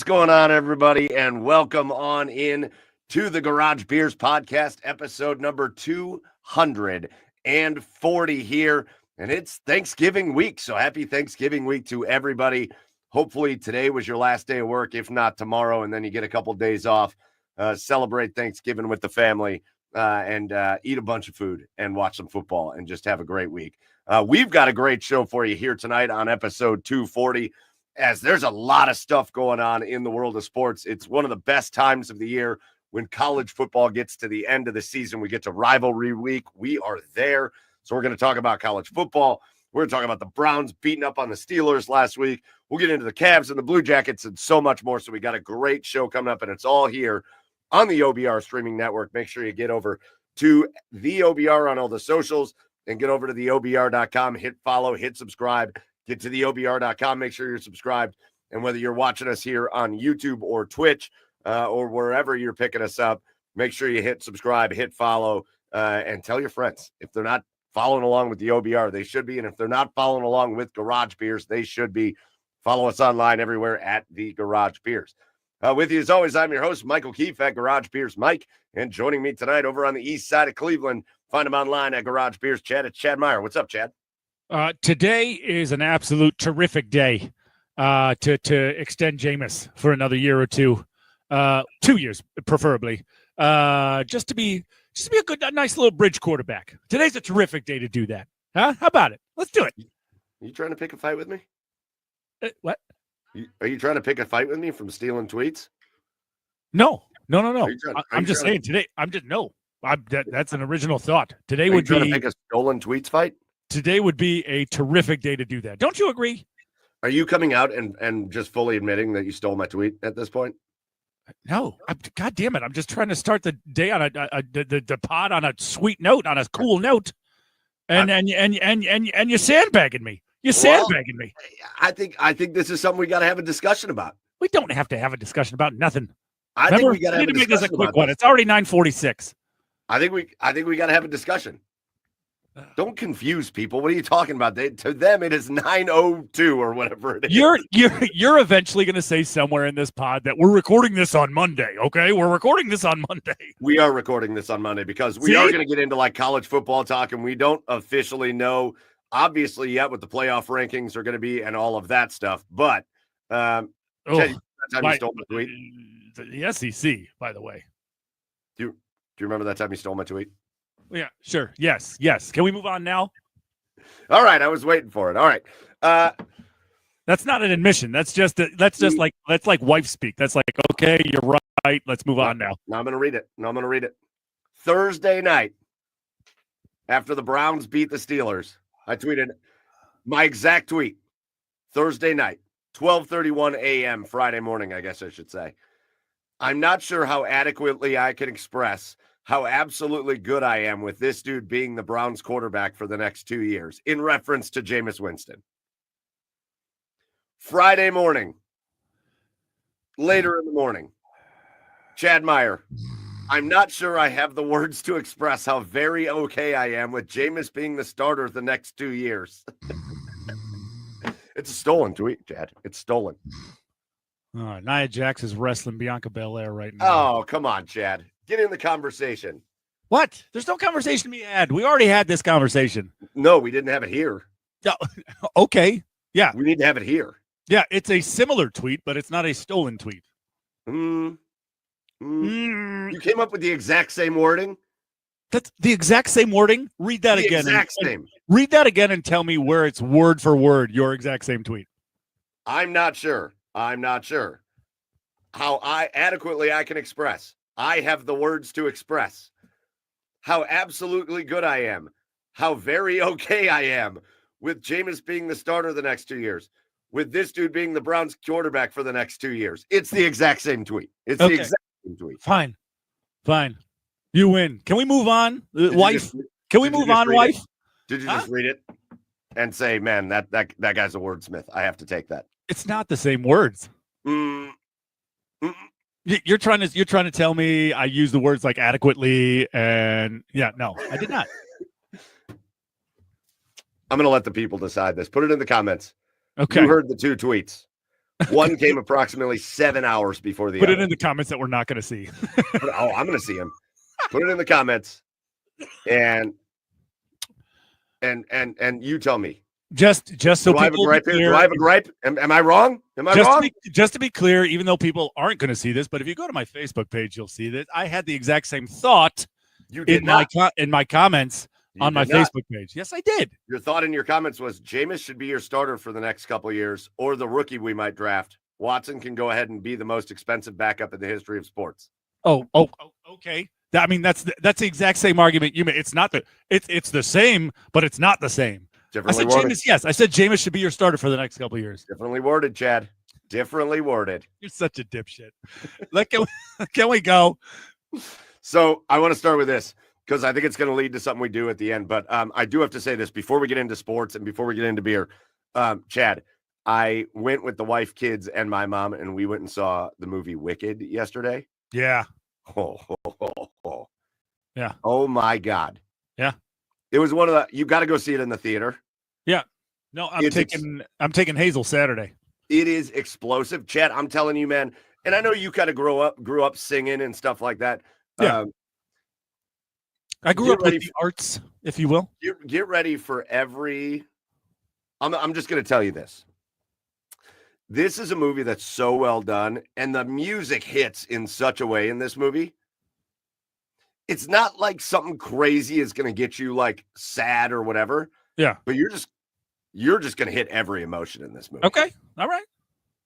going on, everybody? And welcome on in to the Garage Beers podcast, episode number 240 here. And it's Thanksgiving week. So happy Thanksgiving week to everybody. Hopefully today was your last day of work, if not tomorrow, and then you get a couple of days off. Celebrate Thanksgiving with the family and eat a bunch of food and watch some football and just have a great week. We've got a great show for you here tonight on episode 240. As there's a lot of stuff going on in the world of sports. It's one of the best times of the year when college football gets to the end of the season. We get to rivalry week. We are there. So we're going to talk about college football. We're going to talk about the Browns beating up on the Steelers last week. We'll get into the Cavs and the Blue Jackets and so much more. So we got a great show coming up, and it's all here on the OBR streaming network. Make sure you get over to the OBR on all the socials and get over to the OBR.com, hit follow, hit subscribe. Get to the OBR.com. Make sure you're subscribed. And whether you're watching us here on YouTube or Twitch or wherever you're picking us up, make sure you hit subscribe, hit follow, and tell your friends. If they're not following along with the OBR, they should be. And if they're not following along with Garage Beers, they should be. Follow us online everywhere at the Garage Beers. With you as always, I'm your host, Michael Keefe at Garage Beers Mike. And joining me tonight over on the east side of Cleveland, find him online at Garage Beers Chad. It's Chad Meyer. What's up, Chad? Today is an absolute terrific day to extend Jameis for another year or two, 2 years preferably, just to be a nice little bridge quarterback. Today's a terrific day to do that. Huh? How about it? Let's do it. You trying to pick a fight with me? What? Are you trying to pick a fight with me from stealing tweets? No. I'm just saying today. That's an original thought. Today would be trying to pick a stolen tweets fight. Today would be a terrific day to do that. Don't you agree? Are you coming out and just fully admitting that you stole my tweet at this point? No. God damn it. I'm just trying to start the day on the pod on a sweet note, on a cool note. And you're sandbagging me. You're sandbagging me. I think this is something we got to have a discussion about. We don't have to have a discussion about nothing. I think we got to make this a quick one. It's already 9:46. I think we got to have a discussion. Don't confuse people. What are you talking about? To them, it is 9:02 or whatever it is. You're eventually going to say somewhere in this pod that we're recording this on Monday. Okay, we're recording this on Monday. We are recording this on Monday because we are going to get into like college football talk, and we don't officially know, obviously, yet what the playoff rankings are going to be and all of that stuff. But Chad, that time you stole my tweet. The SEC, by the way. Do you remember that time you stole my tweet? Yeah, sure. Yes. Can we move on now? All right, I was waiting for it. All right. That's not an admission. That's like wife speak. That's like, okay, you're right. Let's move on now. No, I'm going to read it. Thursday night, after the Browns beat the Steelers, I tweeted my exact tweet. Thursday night, 12:31 a.m. Friday morning, I guess I should say. I'm not sure how adequately I can express how absolutely good I am with this dude being the Browns quarterback for the next 2 years, in reference to Jameis Winston. Friday morning, later in the morning, Chad Meyer, I'm not sure I have the words to express how very okay I am with Jameis being the starter the next 2 years. It's a stolen tweet, Chad. It's stolen. Nia Jax is wrestling Bianca Belair right now. Oh, come on, Chad. Get in the conversation. What? There's no conversation to be had. We already had this conversation. No, we didn't have it here. Okay. Yeah. We need to have it here. Yeah, it's a similar tweet, but it's not a stolen tweet. You came up with the exact same wording? That's the exact same wording? Read that again. Exact same. Read that again and tell me where it's word for word your exact same tweet. I'm not sure how adequately I can express. I have the words to express how absolutely good I am, how very okay I am with Jameis being the starter the next 2 years, with this dude being the Browns quarterback for the next 2 years. It's the exact same tweet. It's the exact same tweet. Fine. You win. Can we move on, wife? Can we move on, wife? Did you just read it and say, man, that guy's a wordsmith? I have to take that. It's not the same words. You're trying to tell me I use the words like adequately and no, I did not. I'm going to let the people decide this. Put it in the comments. Okay. You heard the two tweets. One came approximately 7 hours before the Put other. it in the comments that we're not going to see. Oh, I'm going to see him. Put it in the comments, and you tell me. Just so Do I have a people gripe be here? clear, Do I have a gripe? Am I wrong? Am I wrong? just to be clear, even though people aren't going to see this, but if you go to my Facebook page, you'll see that I had the exact same thought You did in not. my comments You on my did not. Facebook page. Yes, I did. Your thought in your comments was Jameis should be your starter for the next couple of years, or the rookie we might draft. Watson can go ahead and be the most expensive backup in the history of sports. Oh, okay. I mean, that's the exact same argument you made. It's not it's the same, but it's not the same. Differently I said worded. Jameis. Yes, I said Jameis should be your starter for the next couple of years. Differently worded, Chad. Differently worded. You're such a dipshit. Can we go? So I want to start with this because I think it's going to lead to something we do at the end. But I do have to say this before we get into sports and before we get into beer. Chad, I went with the wife, kids, and my mom, and we went and saw the movie Wicked yesterday. Yeah. Oh. Yeah. Oh my God. Yeah. It was one of the. You got to go see it in the theater. Yeah. No, I'm taking Hazel Saturday. It is explosive, Chad. I'm telling you, man. And I know you kind of grew up singing and stuff like that. Yeah. I grew up with the arts, if you will. Get ready for every. I'm just going to tell you this. This is a movie that's so well done, and the music hits in such a way in this movie. It's not like something crazy is going to get you like sad or whatever. Yeah. But you're just going to hit every emotion in this movie. Okay. All right.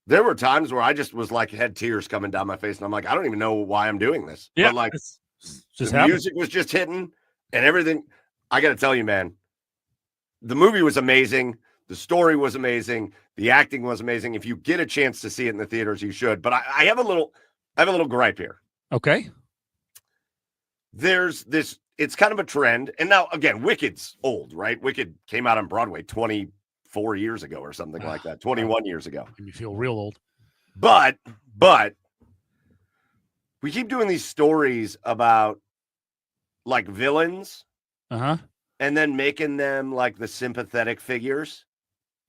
There were times where I just was like, had tears coming down my face, and I'm like, I don't even know why I'm doing this. Yeah. But like, just the music was just hitting and everything. I got to tell you, man, the movie was amazing. The story was amazing. The acting was amazing. If you get a chance to see it in the theaters, you should. But I have a little gripe here. Okay. There's this, it's kind of a trend. And now, again, Wicked's old, right? Wicked came out on Broadway 24 years ago or something like that, 21 years ago. Made me feel real old. But we keep doing these stories about like villains. Uh-huh. And then making them like the sympathetic figures.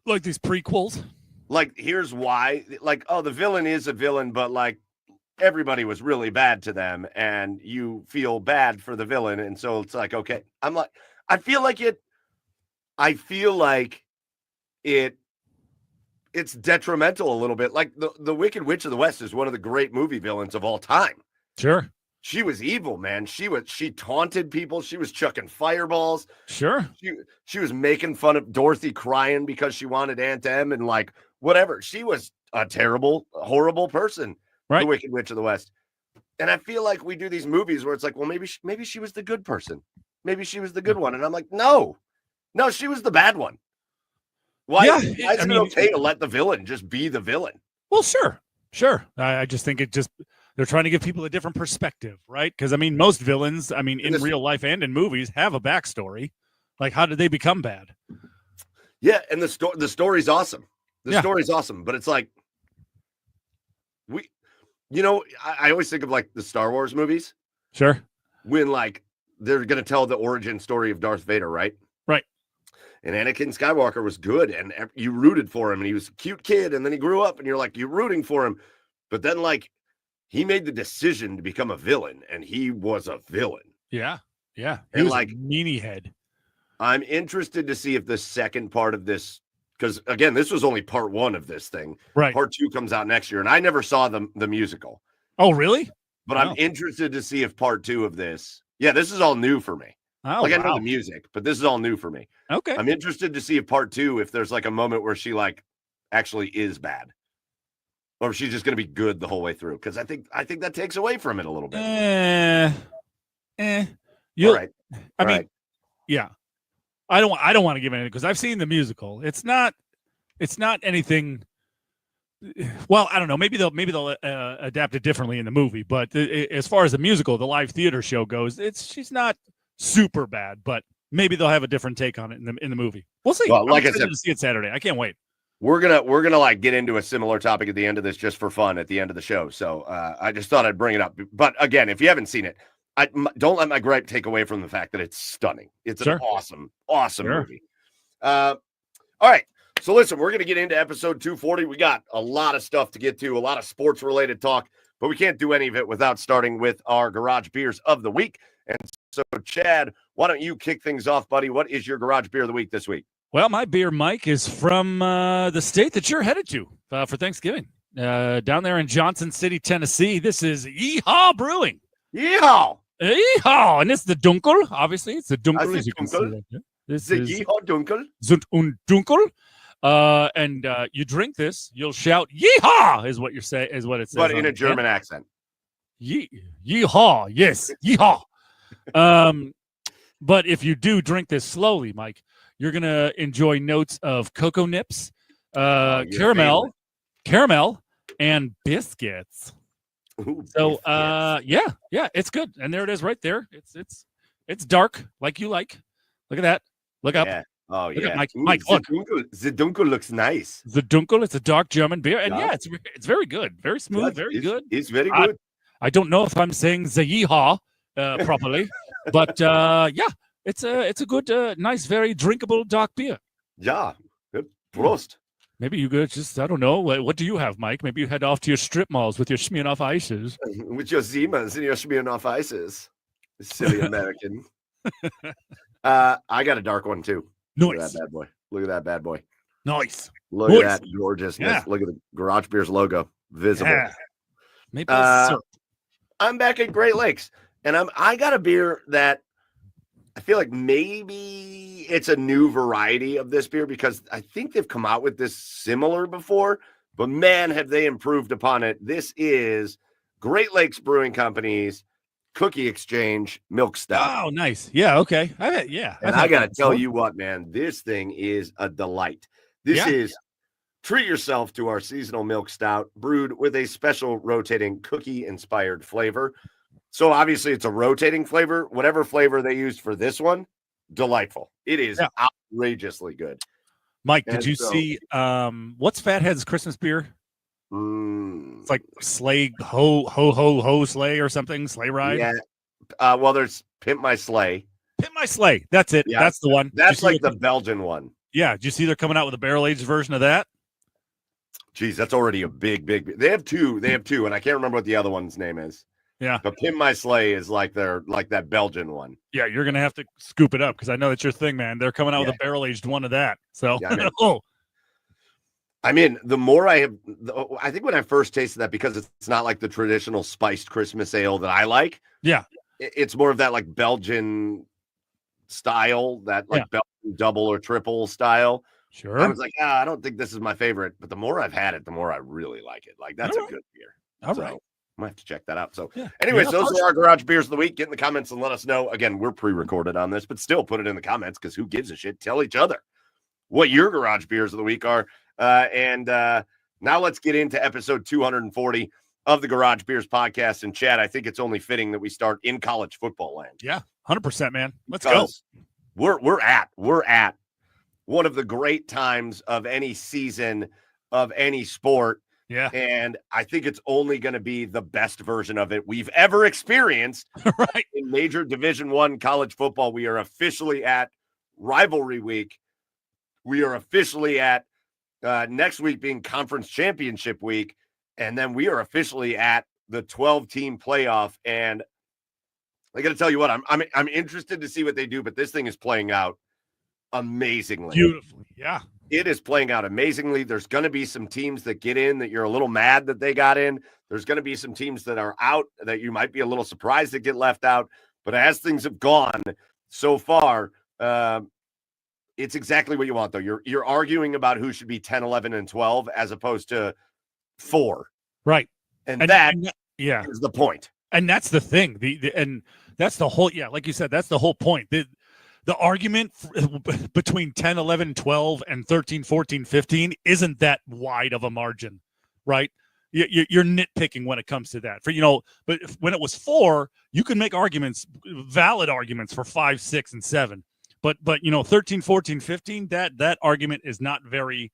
Like these prequels. Like, here's why. Like, oh, the villain is a villain, but like everybody was really bad to them, and you feel bad for the villain. And so it's like, okay. I feel like it's detrimental a little bit. Like the Wicked Witch of the West is one of the great movie villains of all time. Sure. She was evil, man. She taunted people. She was chucking fireballs. Sure. She was making fun of Dorothy crying because she wanted Aunt Em and like whatever. She was a terrible, horrible person. Right. The Wicked Witch of the West. And I feel like we do these movies where it's like, well, maybe she was the good person. Maybe she was the good one. And I'm like, no, she was the bad one. Why is it okay to let the villain just be the villain? Well, sure. I just think they're trying to give people a different perspective, right? Because I mean, most villains, in real life and in movies, have a backstory. Like, how did they become bad? Yeah, and the story's awesome. The story's awesome, but it's like I always think of like the Star Wars movies. Sure. When like they're gonna tell the origin story of Darth Vader, right? Right. And Anakin Skywalker was good, and you rooted for him, and he was a cute kid, and then he grew up, and you're rooting for him, but then like he made the decision to become a villain, and he was a villain. Yeah. He and was like a meanie head. I'm interested to see if the second part of this, because again, this was only part one of this thing. Right. Part two comes out next year, and I never saw the musical. Oh, really? But I'm interested to see if part two of this. Yeah, this is all new for me. Oh, I know the music, but this is all new for me. Okay. I'm interested to see if part two, if there's like a moment where she like actually is bad, or if she's just going to be good the whole way through. Because I think that takes away from it a little bit. All right. Yeah. I don't want to give anything because I've seen the musical. It's not anything. Well, I don't know. Maybe they'll adapt it differently in the movie. But as far as the musical, the live theater show goes, she's not super bad. But maybe they'll have a different take on it in the movie. We'll see. Well, like I said, to see it Saturday. I can't wait. We're gonna like get into a similar topic at the end of this just for fun at the end of the show. So I just thought I'd bring it up. But again, if you haven't seen it, don't let my gripe take away from the fact that it's stunning. It's an awesome movie. All right. So listen, we're going to get into episode 240. We got a lot of stuff to get to, a lot of sports-related talk, but we can't do any of it without starting with our Garage Beers of the Week. And so, Chad, why don't you kick things off, buddy? What is your Garage Beer of the Week this week? Well, my beer, Mike, is from the state that you're headed to for Thanksgiving, down there in Johnson City, Tennessee. This is Yeehaw Brewing. Yeehaw! Yeehaw! And it's the Dunkel. Obviously, it's the Dunkel, as you can see right there. This the is Yeehaw Dunkel. Zund und Dunkel. And you drink this, you'll shout "Yeehaw!" is what it says, But in a German accent. Yeehaw! Yes, yeehaw. But if you do drink this slowly, Mike, you're gonna enjoy notes of cocoa nips, caramel, and biscuits. Ooh, So, yeah, it's good. And there it is, right there. It's dark, like you like. Look at that. Look up. Yeah. Oh, Look yeah. at Mike, look. The Dunkel looks nice. The Dunkel, it's a dark German beer. And yeah, it's very good. Very smooth, very good. It's very good. I don't know if I'm saying the yeehaw properly, but yeah, it's a good, nice, very drinkable dark beer. Yeah. Good. Prost. Maybe you could just, I don't know. What do you have, Mike? Maybe you head off to your strip malls with your Smirnoff Ices. With your Siemens and your Smirnoff Ices. Silly American. I got a dark one, too. Nice. Look at that bad boy. Look at that bad boy. Nice. Look at that gorgeousness. Yeah. Look at the Garage Beers logo. Visible. Yeah. Maple syrup. I'm back at Great Lakes, and I got a beer that I feel like maybe it's a new variety of this beer because I think they've come out with this similar before, but man, have they improved upon it. This is Great Lakes Brewing Company's Cookie Exchange Milk Stout. Oh, nice. Yeah, okay. And I got to tell you what, man, this thing is a delight. This is treat yourself to our seasonal milk stout brewed with a special rotating cookie-inspired flavor. So obviously it's a rotating flavor. Whatever flavor they used for this one, delightful. It is outrageously good. Mike, did you see what's Fathead's Christmas beer? It's like sleigh ho sleigh or something, sleigh ride. Yeah. Well, there's Pimp My Sleigh. Pimp My Sleigh. That's it. Yeah. That's the one. That's like the Belgian one. Yeah. Did you see they're coming out with a barrel-aged version of that? Geez, that's already a big. They have two, and I can't remember what the other one's name is. Yeah. But Pimp My Sleigh is like that Belgian one. Yeah, you're gonna have to scoop it up because I know that's your thing, man. They're coming out with a barrel-aged one of that. So I mean, the more I think when I first tasted that, because it's not like the traditional spiced Christmas ale that I like. Yeah. It's more of that like Belgian style, that like Belgian double or triple style. Sure. I was like, I don't think this is my favorite, but the more I've had it, the more I really like it. Like that's a good beer. All right. I might have to check that out. So anyways, those are our Garage Beers of the Week. Get in the comments and let us know. Again, we're pre-recorded on this, but still put it in the comments because who gives a shit? Tell each other what your Garage Beers of the Week are. And now let's get into episode 240 of the Garage Beers podcast. And Chad, I think it's only fitting that we start in college football land. Yeah, 100%, man. Let's go. We're at one of the great times of any season of any sport. Yeah. And I think it's only going to be the best version of it we've ever experienced. Right. In major Division I college football. We are officially at rivalry week. We are officially at next week being conference championship week. And then we are officially at the 12-team playoff. And I got to tell you what, I'm interested to see what they do, but this thing is playing out amazingly. Beautifully. Yeah. It is playing out amazingly. There's going to be some teams that get in that you're a little mad that they got in. There's going to be some teams that are out that you might be a little surprised that get left out. But as things have gone so far, it's exactly what you want, though. You're arguing about who should be 10, 11, and 12 as opposed to 4. Right. And that is the point. And that's the thing. And that's the whole, like you said, that's the whole point. The argument between 10, 11, 12, and 13, 14, 15 isn't that wide of a margin, right? You're nitpicking when it comes to that. But when it was 4, you can make valid arguments for 5, 6, and 7. But 13, 14, 15, that argument is not very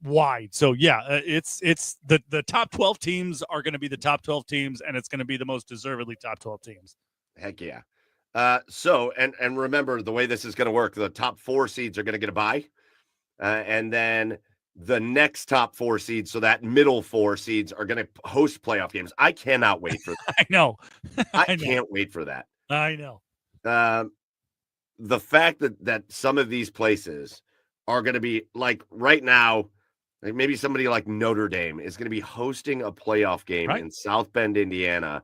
wide. So it's the top 12 teams are going to be the top 12 teams, and it's going to be the most deservedly top 12 teams. Heck yeah. And remember the way this is going to work. The top 4 seeds are going to get a bye, and then the next top 4 seeds, so that middle 4 seeds, are going to host playoff games. I cannot wait for that. I know. I can't wait for that. I know. The fact that some of these places are going to be like right now, like maybe somebody like Notre Dame is going to be hosting a playoff game in South Bend, Indiana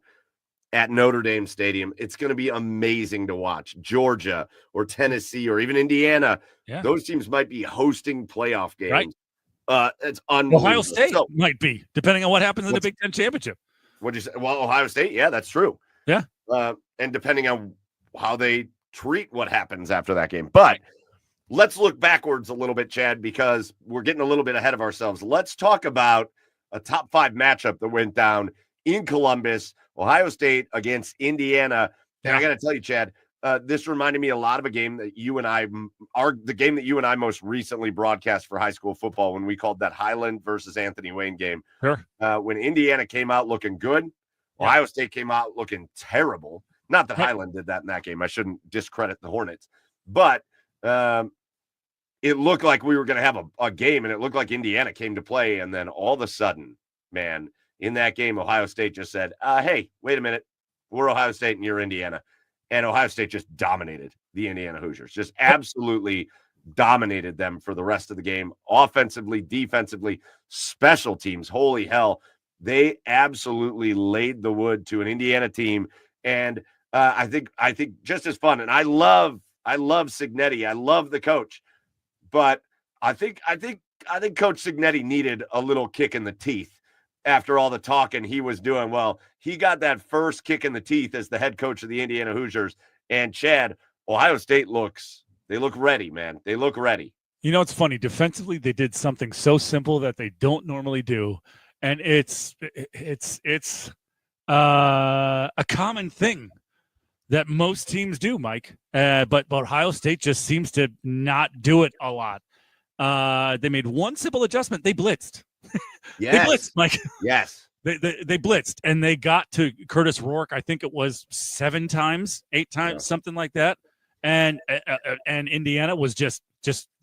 at Notre Dame Stadium. It's going to be amazing to watch. Georgia or Tennessee or even Indiana, those teams might be hosting playoff games. It's unbelievable. Ohio State might be, depending on what happens in the Big Ten championship. What'd you say? Well, Ohio State, yeah, that's true. Yeah. And depending on how they treat what happens after that game. But let's look backwards a little bit, Chad, because we're getting a little bit ahead of ourselves. Let's talk about a top 5 matchup that went down in Columbus, Ohio State against Indiana. And I got to tell you, Chad, this reminded me a lot of a game that the game that you and I most recently broadcast for high school football when we called that Highland versus Anthony Wayne game. Sure. When Indiana came out looking good, Ohio State came out looking terrible. Not that Highland did that in that game. I shouldn't discredit the Hornets. But it looked like we were going to have a game, and it looked like Indiana came to play. And then all of a sudden, man, in that game, Ohio State just said, hey, wait a minute. We're Ohio State and you're Indiana. And Ohio State just dominated the Indiana Hoosiers, just absolutely dominated them for the rest of the game, offensively, defensively, special teams. Holy hell. They absolutely laid the wood to an Indiana team. And I think just as fun. And I love Signetti. I love the coach. But I think Coach Signetti needed a little kick in the teeth after all the talking he was doing. Well, he got that first kick in the teeth as the head coach of the Indiana Hoosiers. And Chad, Ohio State look ready, man. They look ready. You know, it's funny. Defensively, they did something so simple that they don't normally do. And it's a common thing that most teams do, Mike. But Ohio State just seems to not do it a lot. They made one simple adjustment. They blitzed. Yes. They blitzed, Mike. Yes. They blitzed, and they got to Curtis Rourke. I think it was 8 times, something like that. And Indiana was just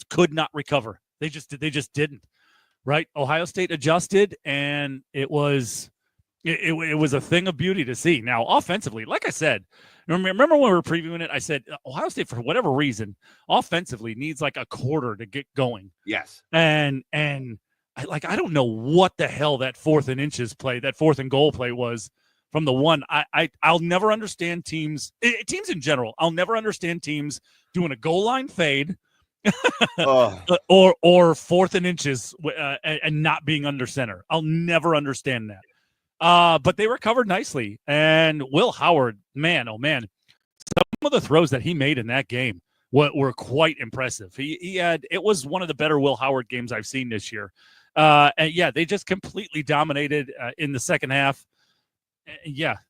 could not recover. They just didn't. Right? Ohio State adjusted, and it was a thing of beauty to see. Now, offensively, like I said, remember when we were previewing it, I said Ohio State, for whatever reason, offensively needs like a quarter to get going. Yes. And I don't know what the hell that 4th and goal play was from the one. I'll never understand teams in general. I'll never understand teams doing a goal line fade or 4th and inches and not being under center. I'll never understand that. But they recovered nicely. And Will Howard, man, oh man, some of the throws that he made in that game were quite impressive. It was one of the better Will Howard games I've seen this year. And they just completely dominated in the second half.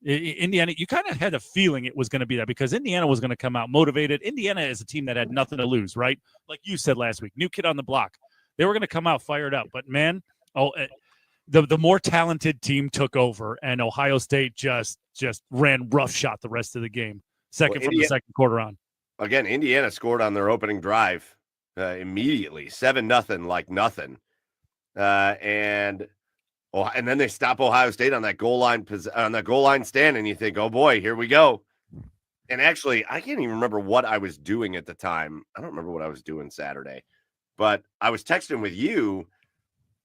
Indiana, you kind of had a feeling it was going to be that because Indiana was going to come out motivated. Indiana is a team that had nothing to lose, right? Like you said last week, new kid on the block. They were going to come out fired up. But, man, the more talented team took over, and Ohio State just ran roughshot the rest of the game, from the second quarter on. Again, Indiana scored on their opening drive immediately, 7-0, like nothing. And then they stop Ohio State on that goal line stand, and you think, oh boy, here we go. And actually, I can't even remember what I was doing at the time. I don't remember what I was doing Saturday, but I was texting with you,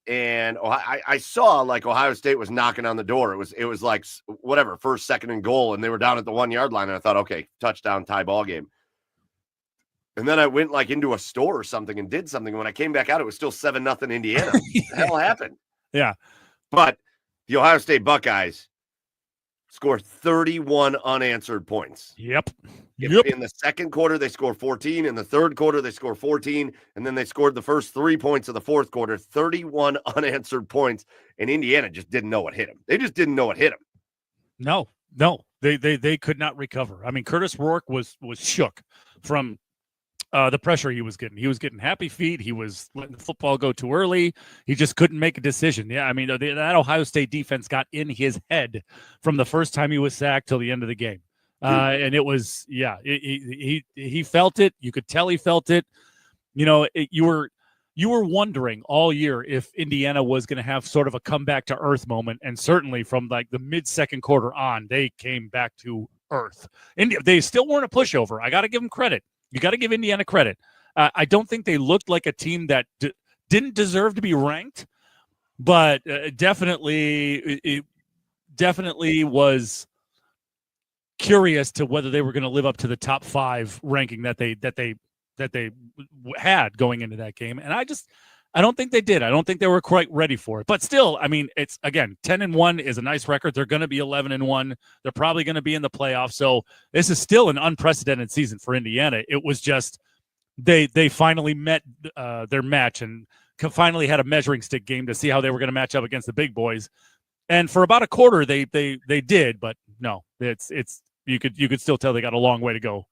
and I saw like Ohio State was knocking on the door. It was like whatever, 1st, 2nd, and goal, and they were down at the 1-yard line, and I thought, okay, touchdown, tie ball game. And then I went like into a store or something and did something. When I came back out, it was still 7-0 Indiana. What the hell happened? Yeah. But the Ohio State Buckeyes scored 31 unanswered points. Yep. In the second quarter, they scored 14. In the third quarter, they scored 14. And then they scored the first 3 points of the fourth quarter, 31 unanswered points. And Indiana just didn't know what hit them. They just didn't know what hit them. No. They could not recover. I mean, Curtis Rourke was shook from the pressure he was getting. He was getting happy feet. He was letting the football go too early. He just couldn't make a decision. Yeah, I mean, that Ohio State defense got in his head from the first time he was sacked till the end of the game. And it was, he felt it. You could tell he felt it. You know, you were wondering all year if Indiana was going to have sort of a comeback to earth moment, and certainly from like the mid-second quarter on, they came back to earth. They still weren't a pushover. I got to give them credit. You got to give Indiana credit. I don't think they looked like a team that didn't deserve to be ranked, but definitely was curious to whether they were going to live up to the top 5 ranking that they had going into that game. And I don't think they did. I don't think they were quite ready for it. But still, I mean, it's, again, 10-1 is a nice record. They're going to be 11-1. They're probably going to be in the playoffs. So this is still an unprecedented season for Indiana. It was just they finally met their match and finally had a measuring stick game to see how they were going to match up against the big boys. And for about a quarter, they did, but no, it's you could still tell they got a long way to go.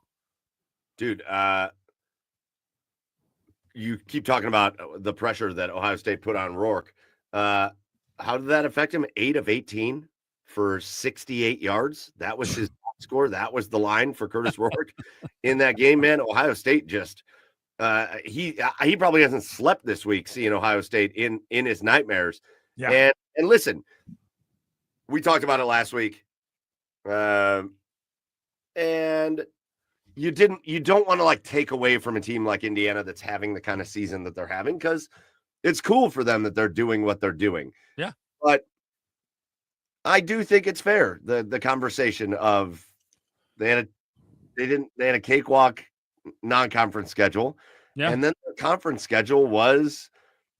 Dude, you keep talking about the pressure that Ohio State put on Rourke. How did that affect him? 8 of 18 for 68 yards. That was his score. That was the line for Curtis Rourke in that game, man. Ohio State just he probably hasn't slept this week seeing Ohio State in his nightmares. Yeah. And listen, we talked about it last week. And you don't want to like take away from a team like Indiana that's having the kind of season that they're having, because it's cool for them that they're doing what they're doing. Yeah. But I do think it's fair. The conversation of they had a cakewalk non-conference schedule. Yeah. And then the conference schedule was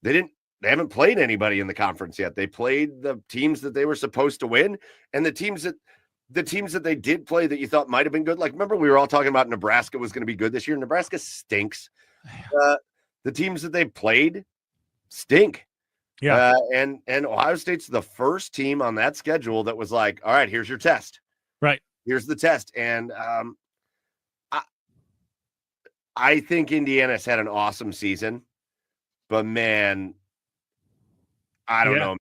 they haven't played anybody in the conference yet. They played the teams that they were supposed to win, and the teams that they did play that you thought might have been good. Like, remember we were all talking about Nebraska was going to be good this year. Nebraska stinks. The teams that they played stink. Yeah. And Ohio State's the first team on that schedule that was like, all right, here's your test. Right. Here's the test. And I think Indiana's had an awesome season, but man, I don't know.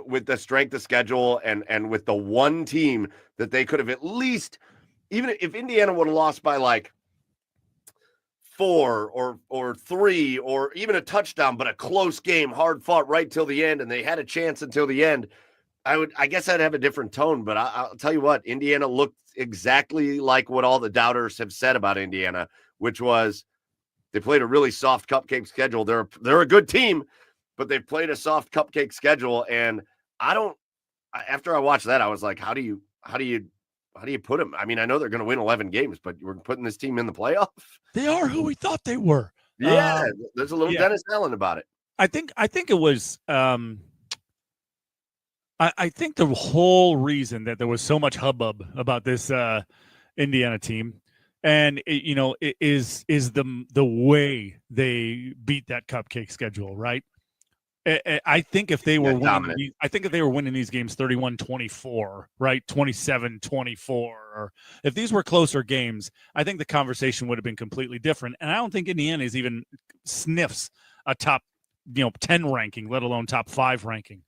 With the strength of schedule and with the one team that they could have at least, even if Indiana would have lost by like 4 or 3 or even a touchdown, but a close game, hard fought right till the end, and they had a chance until the end, I guess I'd have a different tone. But I'll tell you what, Indiana looked exactly like what all the doubters have said about Indiana, which was they played a really soft cupcake schedule. They're a good team, but they've played a soft cupcake schedule. And after I watched that, I was like, how do you put them? I mean, I know they're going to win 11 games, but we're putting this team in the playoff. They are who we thought they were. Yeah. There's a little Dennis Allen about it. I think it was, I think the whole reason that there was so much hubbub about this Indiana team, and it is the way they beat that cupcake schedule, right? I think if they were winning these games 31-24, right, 27-24, or if these were closer games, I think the conversation would have been completely different. And I don't think Indiana's even sniffs a top 10 ranking, let alone top 5 ranking.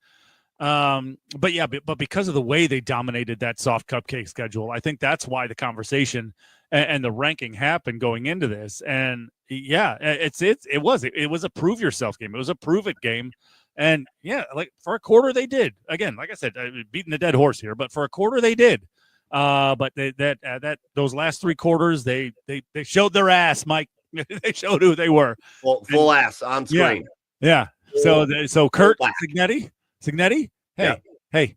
But because of the way they dominated that soft cupcake schedule, I think that's why the conversation and the ranking happened going into this. And yeah, it was a prove yourself game. It was a prove it game. And yeah, like for a quarter they did. Again, like I said, beating the dead horse here, but for a quarter they did. But those last 3 quarters they showed their ass, Mike. They showed who they were. Full ass on screen. Yeah. So Kurt Signetti, hey,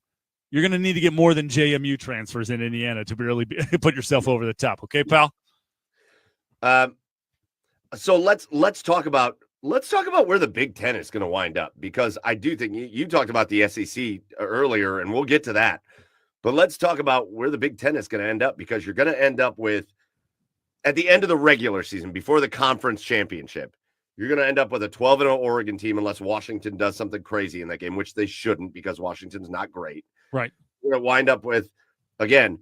you're going to need to get more than JMU transfers in Indiana to really put yourself over the top. Okay, pal? So let's talk about where the Big Ten is going to wind up, because I do think you talked about the SEC earlier, and we'll get to that. But let's talk about where the Big Ten is going to end up, because you're going to end up with, at the end of the regular season, before the conference championship, you're going to end up with a 12-0 Oregon team unless Washington does something crazy in that game, which they shouldn't, because Washington's not great. Right. We're going to wind up with, again,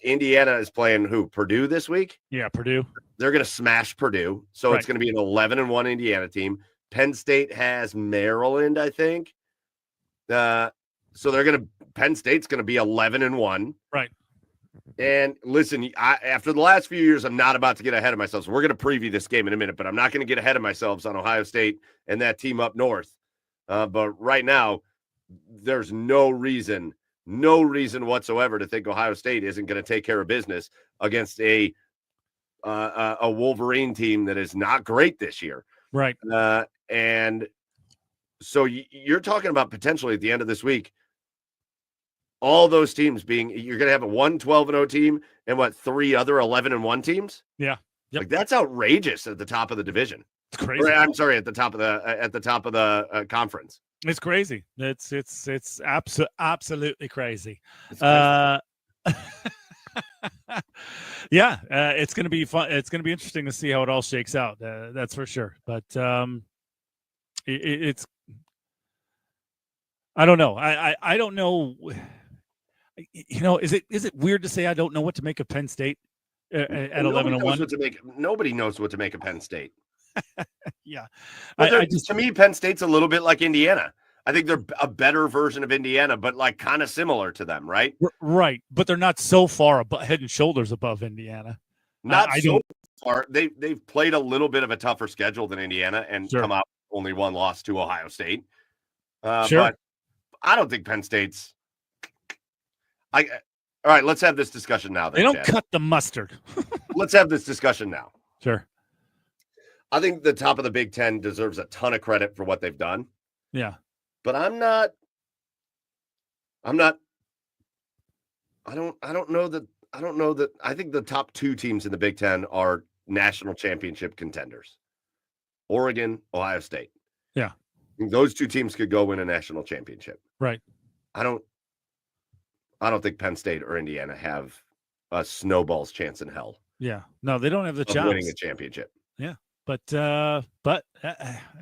Indiana is playing who? Purdue this week? Yeah, Purdue. They're going to smash Purdue. So It's going to be an 11-1 Indiana team. Penn State has Maryland, I think. So Penn State's going to be 11-1. Right. And listen, after the last few years, I'm not about to get ahead of myself. So we're going to preview this game in a minute, but I'm not going to get ahead of myself on Ohio State and that team up north. But right now, there's no reason whatsoever to think Ohio State isn't going to take care of business against a Wolverine team that is not great this year. Right. And so you're talking about potentially at the end of this week, all those teams you're going to have a 1-12-0 team and 3 other 11-1 teams. Yeah. Yep. Like that's outrageous at the top of the division. It's crazy. Or, I'm sorry, at the top of the conference. It's crazy. It's absolutely crazy. Yeah, it's going to be fun. It's going to be interesting to see how it all shakes out. That's for sure. But it's I don't know. I don't know. Is it weird to say I don't know what to make of Penn State at 11-1? Nobody knows what to make of Penn State. Yeah, to me, Penn State's a little bit like Indiana. I think they're a better version of Indiana, but like kind of similar to them, right? Right, but they're not so far head and shoulders above Indiana. Not so far. They've played a little bit of a tougher schedule than Indiana and come out only one loss to Ohio State. But I don't think Penn State's. All right, let's have this discussion now. They don't cut the mustard. Let's have this discussion now. Sure. I think the top of the Big Ten deserves a ton of credit for what they've done. Yeah. But I don't know that. I think the top 2 teams in the Big Ten are national championship contenders. Oregon, Ohio State. Yeah. Those 2 teams could go win a national championship. Right. I don't think Penn State or Indiana have a snowball's chance in hell. Yeah. No, they don't have the chance winning a championship. Yeah. But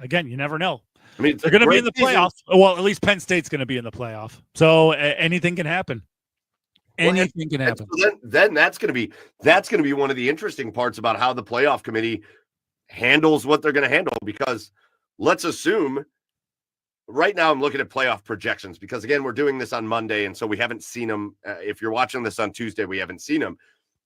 again, you never know. I mean, they're going to be in the playoff. Well, at least Penn State's going to be in the playoff. So anything can happen. Anything can happen. So then that's going to be one of the interesting parts about how the playoff committee handles what they're going to handle. Because let's assume right now I'm looking at playoff projections because again we're doing this on Monday, and so we haven't seen them. If you're watching this on Tuesday, we haven't seen them.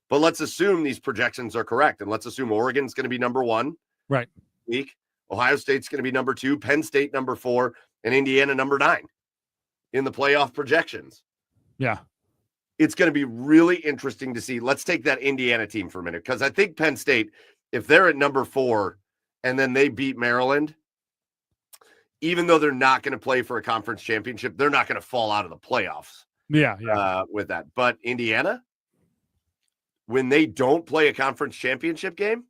But let's assume these projections are correct, and let's assume Oregon's going to be number 1. Right. Week. Ohio State's going to be number 2, Penn State number 4, and Indiana number 9 in the playoff projections. Yeah. It's going to be really interesting to see. Let's take that Indiana team for a minute, because I think Penn State, if they're at number 4 and then they beat Maryland, even though they're not going to play for a conference championship, they're not going to fall out of the playoffs. Yeah. With that. But Indiana, when they don't play a conference championship game,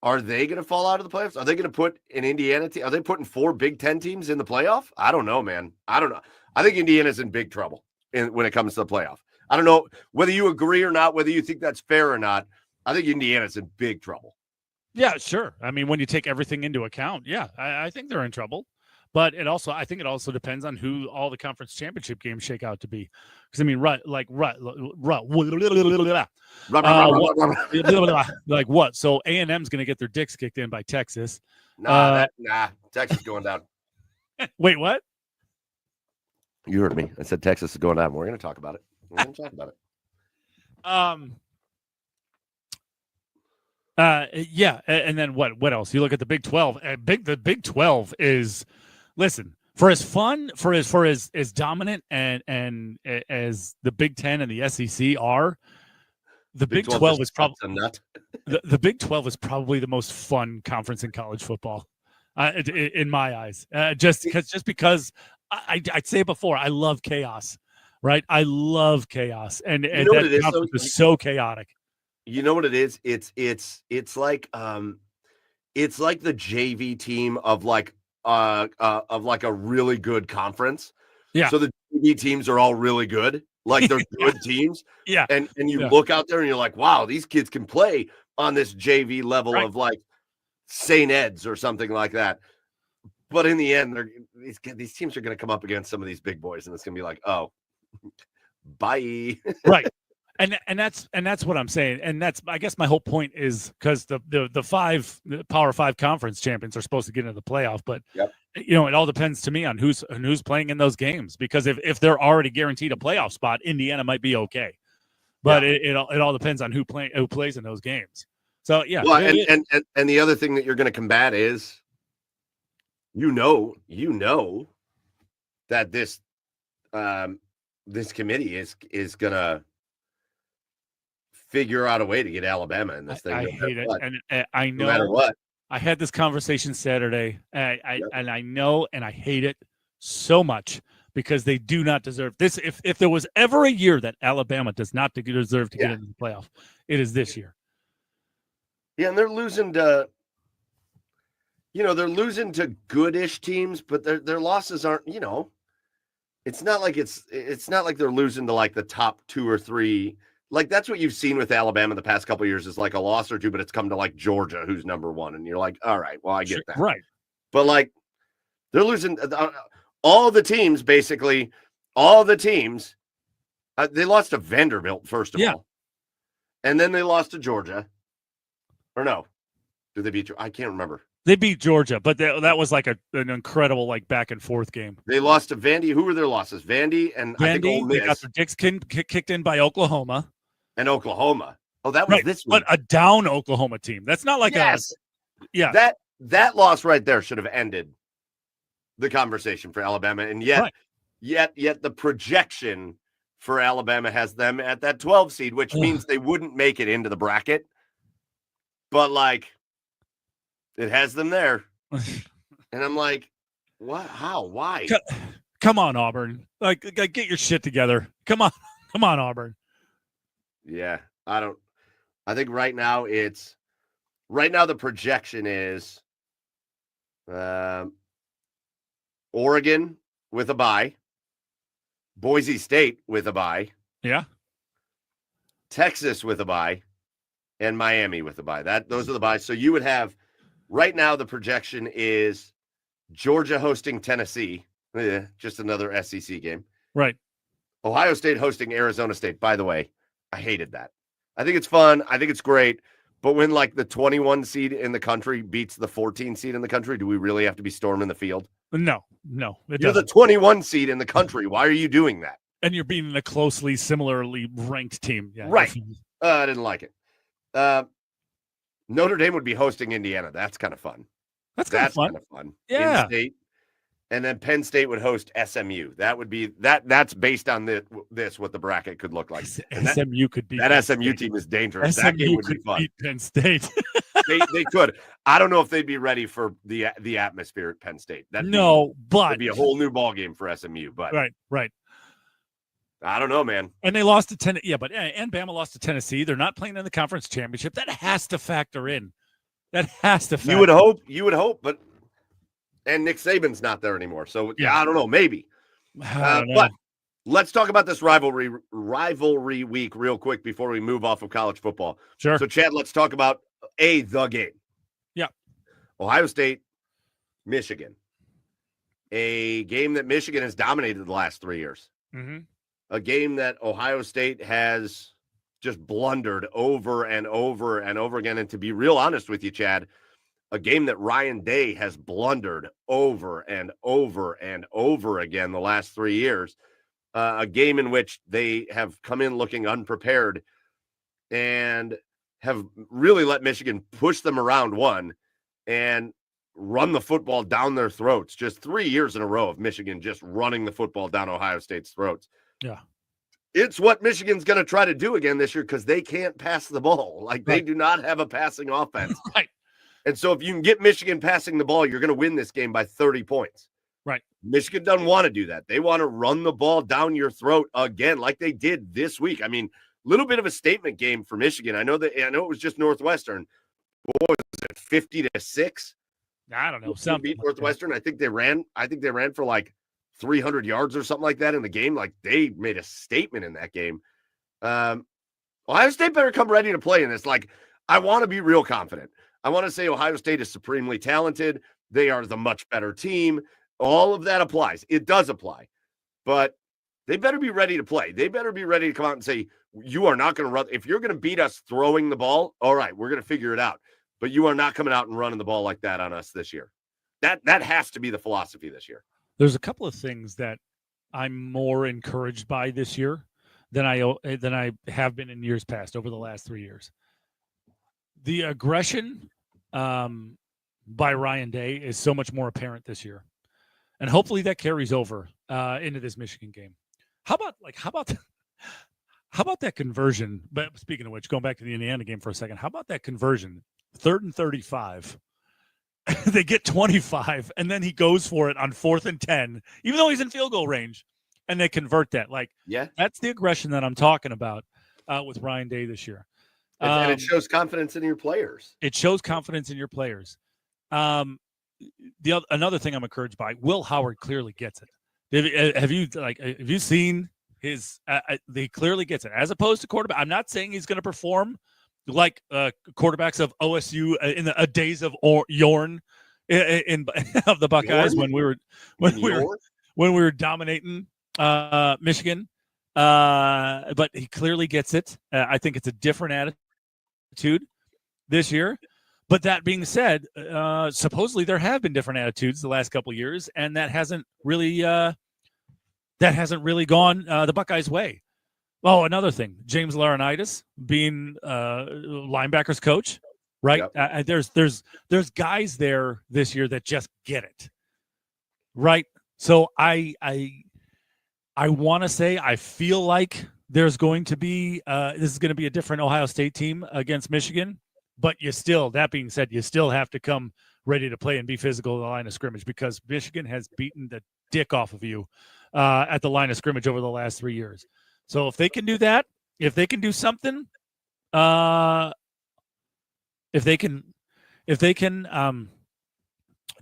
are they going to fall out of the playoffs? Are they going to put an Indiana team? Are they putting 4 Big Ten teams in the playoff? I don't know, man. I don't know. I think Indiana's in big trouble when it comes to the playoff. I don't know whether you agree or not, whether you think that's fair or not. I think Indiana's in big trouble. Yeah, sure. I mean, when you take everything into account, yeah, I think they're in trouble. But I think it also depends on who all the conference championship games shake out to be. Because I mean, like what? So A&M's going to get their dicks kicked in by Texas. Nah, Texas is going down. Wait, what? You heard me. I said Texas is going down. We're going to talk about it. Yeah, and then what else? You look at the Big 12. The Big 12 is, listen, for as fun, for as dominant and as the Big 10 and the SEC are, the Big 12 is probably the Big 12 is probably the most fun conference in college football, in my eyes. Just because I'd say before, I love chaos, right? I love chaos, and that conference is so chaotic. You know what it is? It's like the JV team of like a really good conference. Yeah. So the JV teams are all really good. Like they're good teams. Yeah. And you look out there and you're like, wow, these kids can play on this JV level of like St. Ed's or something like that. But in the end, these teams are going to come up against some of these big boys, and it's going to be like, oh, bye. Right. And that's what I'm saying. And that's, I guess my whole point is because the Power 5 conference champions are supposed to get into the playoff, but it all depends to me on who's playing in those games, because if they're already guaranteed a playoff spot, Indiana might be okay. but it all depends on who plays in those games. So yeah. Well, and the other thing that you're going to combat is, you know that this committee is going to figure out a way to get Alabama in this thing. I hate it, and I know. No matter what. I had this conversation Saturday, and I know, and I hate it so much because they do not deserve this. If there was ever a year that Alabama does not deserve to get into the playoff, it is this year. Yeah, and they're losing to, they're losing to goodish teams, but their losses aren't, it's not like they're losing to like the top 2 or 3. Like, that's what you've seen with Alabama the past couple of years, is like a loss or two, but it's come to like Georgia, who's number 1. And you're like, all right, well, I get that. Right. But like, they're losing all the teams, basically, they lost to Vanderbilt, first of all. And then they lost to Georgia. Or no, did they beat you? I can't remember. They beat Georgia, but that was like an incredible like back and forth game. They lost to Vandy. Who were their losses? Vandy and I think Ole Miss. They got their dicks kicked in by Oklahoma. And Oklahoma. Oh, that was this week. But a down Oklahoma team. That's not like that loss right there should have ended the conversation for Alabama. And yet the projection for Alabama has them at that 12 seed, which means they wouldn't make it into the bracket. But like, it has them there. And I'm like, what? How? Why? Come on, Auburn. Like, get your shit together. Come on, Auburn. Yeah, I think right now the projection is Oregon with a bye, Boise State with a bye. Yeah. Texas with a bye, and Miami with a bye. Those are the byes. So you would have, right now the projection is Georgia hosting Tennessee, just another SEC game. Right. Ohio State hosting Arizona State. By the way, I hated that. I think it's fun. I think it's great. But when like the 21 seed in the country beats the 14 seed in the country, do we really have to be storming the field? No. You're the 21 seed in the country. Why are you doing that? And you're beating a similarly ranked team. Yeah, right. I didn't like it. Notre Dame would be hosting Indiana. That's kind of fun. That's kind of fun. Yeah. In-state. And then Penn State would host SMU. That would be that's based on what the bracket could look like. And SMU could beat that SMU team is dangerous. That game would be fun. Beat Penn State. they could. I don't know if they'd be ready for the atmosphere at Penn State. But it'd be a whole new ball game for SMU. But right. I don't know, man. And they lost to Tennessee. Yeah, but and Bama lost to Tennessee. They're not playing in the conference championship. That has to factor in. You would hope, but. And Nick Saban's not there anymore. So, I don't know. Maybe. But let's talk about this rivalry week real quick before we move off of college football. Sure. So, Chad, let's talk about the game. Yeah. Ohio State, Michigan. A game that Michigan has dominated the last 3 years. Mm-hmm. A game that Ohio State has just blundered over and over and over again. And to be real honest with you, Chad, a game that Ryan Day has blundered over and over and over again the last 3 years. A game in which they have come in looking unprepared and have really let Michigan push them around and run the football down their throats. Just 3 years in a row of Michigan just running the football down Ohio State's throats. Yeah. It's what Michigan's going to try to do again this year because they can't pass the ball. Like, they do not have a passing offense. Right. And so if you can get Michigan passing the ball, you're going to win this game by 30 points. Right. Michigan doesn't want to do that. They want to run the ball down your throat again, like they did this week. I mean, a little bit of a statement game for Michigan. I know it was just Northwestern. What was it, 50-6? I don't know. Something beat Northwestern. I think they ran for like 300 yards or something like that in the game. Like, they made a statement in that game. Ohio State better come ready to play in this. Like, I want to be real confident. I want to say Ohio State is supremely talented. They are the much better team. All of that applies. It does apply. But they better be ready to play. They better be ready to come out and say, you are not going to run. If you're going to beat us throwing the ball, all right, we're going to figure it out. But you are not coming out and running the ball like that on us this year. That has to be the philosophy this year. There's a couple of things that I'm more encouraged by this year than I have been in years past over the last 3 years. The aggression by Ryan Day is so much more apparent this year, and hopefully that carries over into this Michigan game. How about that conversion? But speaking of which, going back to the Indiana game for a second, how about that conversion? 3rd and 35. They get 25, and then he goes for it on 4th and 10, even though he's in field goal range, and they convert that. Like, Yeah, that's the aggression that I'm talking about with Ryan Day this year. and it shows confidence in your players. It shows confidence in your players. Another thing I'm encouraged by, Will Howard clearly gets it. Have you seen his? He clearly gets it, as opposed to quarterback. I'm not saying he's going to perform like quarterbacks of OSU in the days of Yorn of the Buckeyes when we were dominating Michigan. But he clearly gets it. I think it's a different attitude this year. But that being said, supposedly there have been different attitudes the last couple of years, and that hasn't really gone the Buckeyes' way. Oh, another thing, James Laurinaitis being linebackers coach, right? Yep. There's guys there this year that just get it, right? So I want to say I feel like there's going to be this is going to be a different Ohio State team against Michigan, but that being said, you still have to come ready to play and be physical at the line of scrimmage, because Michigan has beaten the dick off of you at the line of scrimmage over the last 3 years. So if they can do that, if they can do something, if they can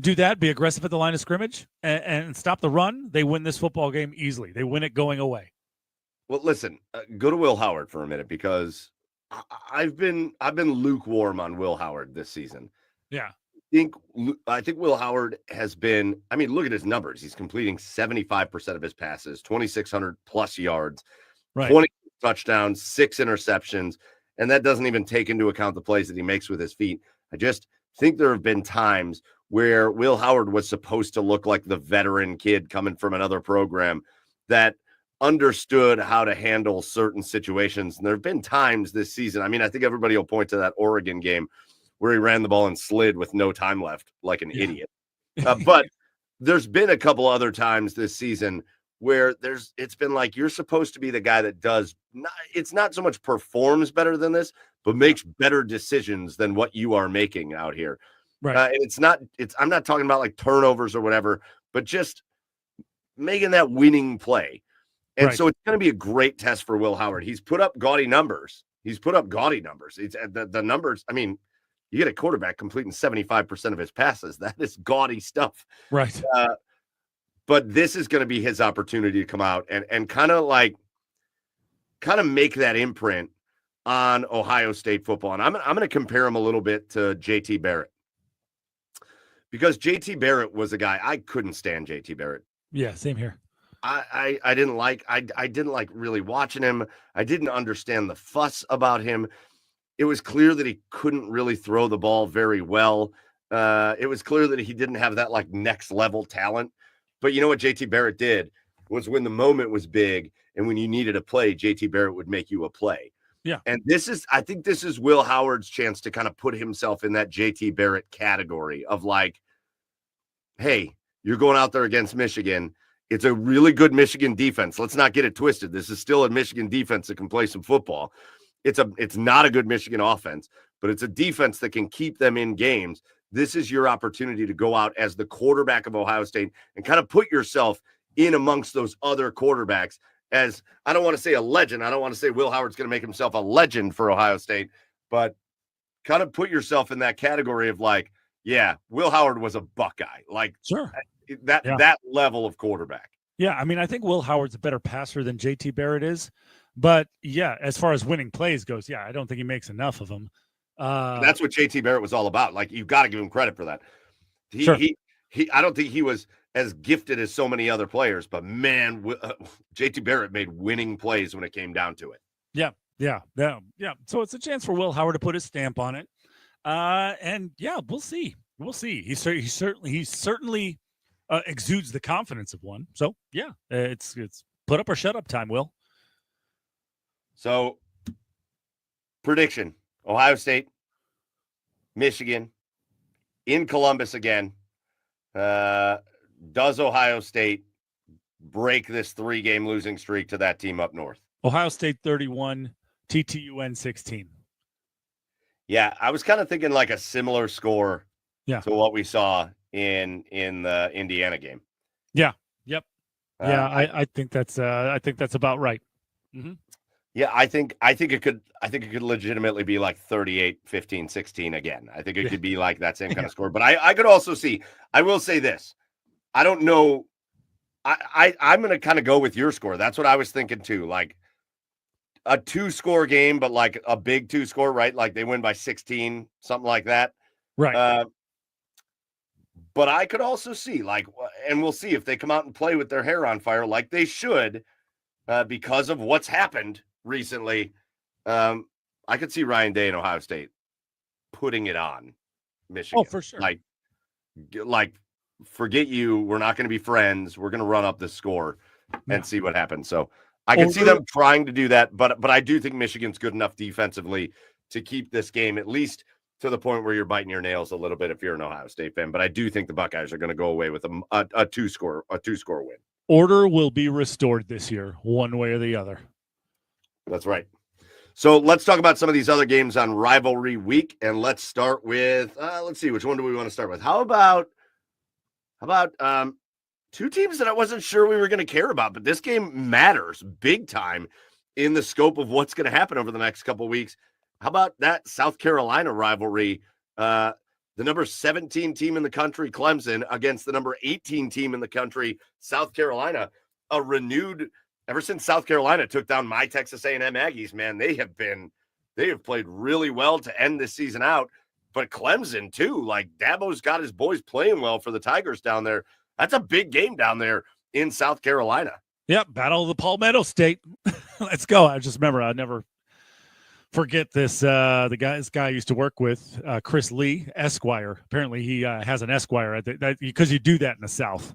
do that, be aggressive at the line of scrimmage and stop the run, they win this football game easily. They win it going away. Well, listen, go to Will Howard for a minute, because I've been lukewarm on Will Howard this season. Yeah. I think Will Howard has been, I mean, look at his numbers. He's completing 75% of his passes, 2,600 plus yards, right, 20 touchdowns, 6 interceptions. And that doesn't even take into account the plays that he makes with his feet. I just think there have been times where Will Howard was supposed to look like the veteran kid coming from another program that understood how to handle certain situations. And there have been times this season, I mean, I think everybody will point to that Oregon game where he ran the ball and slid with no time left like an idiot. But there's been a couple other times this season where it's been like, you're supposed to be the guy that it's not so much performs better than this, but makes better decisions than what you are making out here. Right. And I'm not talking about like turnovers or whatever, but just making that winning play. And so it's going to be a great test for Will Howard. He's put up gaudy numbers. It's the numbers. I mean, you get a quarterback completing 75% of his passes. That is gaudy stuff. Right. But this is going to be his opportunity to come out and kind of make that imprint on Ohio State football. And I'm going to compare him a little bit to JT Barrett, because JT Barrett was a guy I couldn't stand. JT Barrett. Yeah, same here. I didn't like really watching him. I didn't understand the fuss about him. It was clear that he couldn't really throw the ball very well. It was clear that he didn't have that like next level talent. But you know what JT Barrett did was, when the moment was big and when you needed a play, JT Barrett would make you a play. Yeah. And I think this is Will Howard's chance to kind of put himself in that JT Barrett category of like, hey, you're going out there against Michigan. It's a really good Michigan defense. Let's not get it twisted. This is still a Michigan defense that can play some football. It's not a good Michigan offense, but it's a defense that can keep them in games. This is your opportunity to go out as the quarterback of Ohio State and kind of put yourself in amongst those other quarterbacks as, I don't want to say a legend. I don't want to say Will Howard's going to make himself a legend for Ohio State, but kind of put yourself in that category of like, yeah, Will Howard was a Buckeye. Like, sure, that level of quarterback. Yeah, I mean, I think Will Howard's a better passer than JT Barrett is. But yeah, as far as winning plays goes, yeah, I don't think he makes enough of them. That's what JT Barrett was all about. Like, you've got to give him credit for that. Sure. I don't think he was as gifted as so many other players, but man, JT Barrett made winning plays when it came down to it. Yeah. So it's a chance for Will Howard to put his stamp on it. And yeah, we'll see. He certainly exudes the confidence of one. So yeah, it's put up or shut up time, Will. So, prediction: Ohio State, Michigan, in Columbus again. Does Ohio State break this 3-game losing streak to that team up north? Ohio State 31, TTUN 16. Yeah, I was kind of thinking like a similar score Yeah. to what we saw in the Indiana game. Yeah. Yep. Yeah, I think that's about right. Mm-hmm. Yeah, I think it could legitimately be like 38, 15, 16 again. I think it could be like that same kind of score. But I could also see, I will say this. I don't know. I'm gonna kind of go with your score. That's what I was thinking too. Like a 2-score game, but like a big 2-score, right? Like they win by 16, something like that. Right. But I could also see like, and we'll see if they come out and play with their hair on fire like they should, because of what's happened recently. I could see Ryan Day in Ohio State putting it on Michigan. Oh, for sure. Like forget you. We're not going to be friends. We're going to run up the score and see what happens. So I can see them trying to do that, but I do think Michigan's good enough defensively to keep this game at least to the point where you're biting your nails a little bit if you're an Ohio State fan. But I do think the Buckeyes are going to go away with a 2-score win. Order will be restored this year, one way or the other. That's right. So let's talk about some of these other games on rivalry week, and let's start with let's see, which one do we want to start with? How about two teams that I wasn't sure we were going to care about, but this game matters big time in the scope of what's going to happen over the next couple of weeks. How about that South Carolina rivalry? The number 17 team in the country, Clemson, against the number 18 team in the country, South Carolina. A renewed, ever since South Carolina took down my Texas A&M Aggies, man, they have played really well to end this season out. But Clemson too, like Dabo's got his boys playing well for the Tigers down there. That's a big game down there in South Carolina. Yep, Battle of the Palmetto State. Let's go. I just remember, I never forget this. This guy I used to work with, Chris Lee, Esquire. Apparently, he has an Esquire because you do that in the South.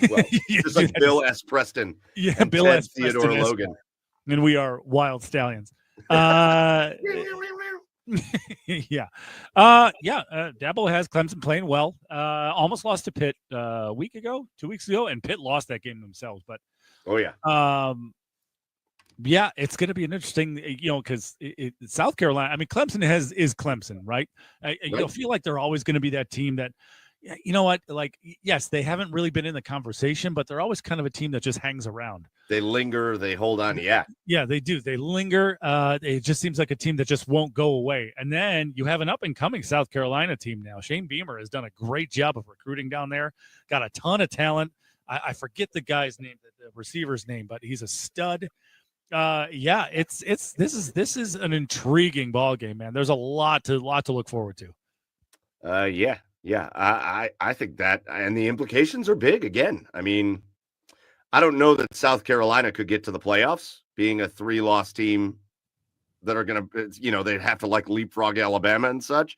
Well, just like Bill S. Preston. Yeah, Bill S. Theodore Preston, Logan. Esquire. And we are wild stallions. Yeah. Dabo has Clemson playing well. Almost lost to Pitt 2 weeks ago, and Pitt lost that game themselves. But yeah, it's going to be an interesting, because South Carolina. I mean, Clemson is Clemson, right? You'll feel like they're always going to be that team that, you know what? Like, yes, they haven't really been in the conversation, but they're always kind of a team that just hangs around. They linger. They hold on. Yeah, they do. They linger. It just seems like a team that just won't go away. And then you have an up-and-coming South Carolina team now. Shane Beamer has done a great job of recruiting down there. Got a ton of talent. I forget the guy's name, the receiver's name, but he's a stud. This is an intriguing ball game, man. There's a lot to look forward to. Yeah, I think that, and the implications are big again. I mean, I don't know that South Carolina could get to the playoffs being a 3-loss team that are going to, they'd have to like leapfrog Alabama and such,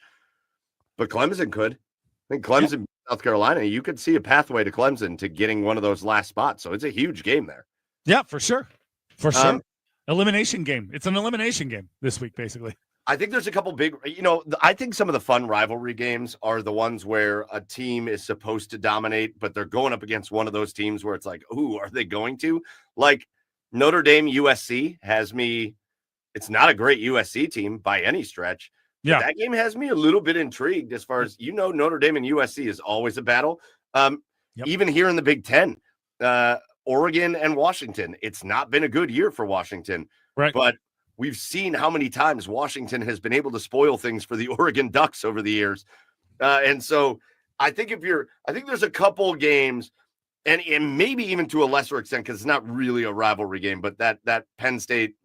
but Clemson could. I think Clemson, South Carolina, you could see a pathway to Clemson to getting one of those last spots. So it's a huge game there. Yeah, for sure. Elimination game. It's an elimination game this week, basically. I think there's a couple big, I think some of the fun rivalry games are the ones where a team is supposed to dominate, but they're going up against one of those teams where it's like, ooh, are they going to? Like Notre Dame USC has me, it's not a great USC team by any stretch. Yeah. That game has me a little bit intrigued as far as, Notre Dame and USC is always a battle. Even here in the Big Ten, Oregon and Washington, it's not been a good year for Washington. Right. But we've seen how many times Washington has been able to spoil things for the Oregon Ducks over the years. And so I think there's a couple games and maybe even to a lesser extent, because it's not really a rivalry game, but that Penn State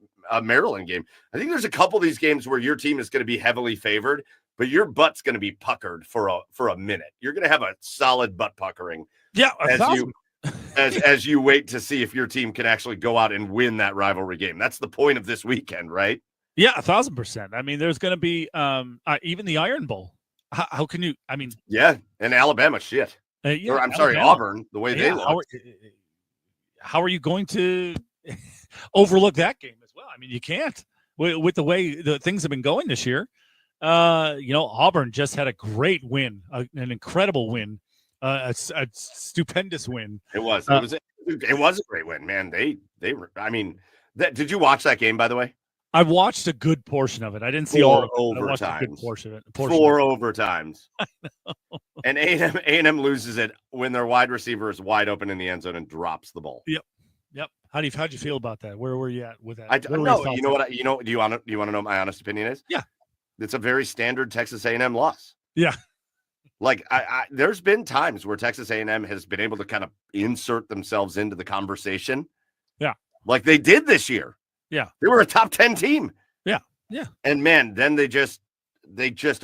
Maryland game, I think there's a couple of these games where your team is going to be heavily favored, but your butt's going to be puckered for a minute. You're going to have a solid butt puckering. Yeah. As you wait to see if your team can actually go out and win that rivalry game. That's the point of this weekend, right? Yeah, 1,000%. I mean, there's going to be even the Iron Bowl. How can you? I mean, yeah, and Alabama shit. Auburn. The way they look. How are you going to overlook that game as Well, I mean, you can't with the way the things have been going this year. Auburn just had a great win, an incredible win, a stupendous win. It was a great win, man. They were. I mean, did you watch that game, by the way? I watched a good portion of it. I didn't see all of it. I watched a good overtimes. portion of it. Four overtimes. And A&M loses it when their wide receiver is wide open in the end zone and drops the ball. Yep. How'd you feel about that? Where were you at with that? No, you know what? Do you want to know what my honest opinion is? Yeah. It's a very standard Texas A&M loss. Yeah. Like there's been times where Texas A&M has been able to kind of insert themselves into the conversation. Yeah. Like they did this year. Yeah. They were a top 10 team. Yeah. Yeah. And man, then they just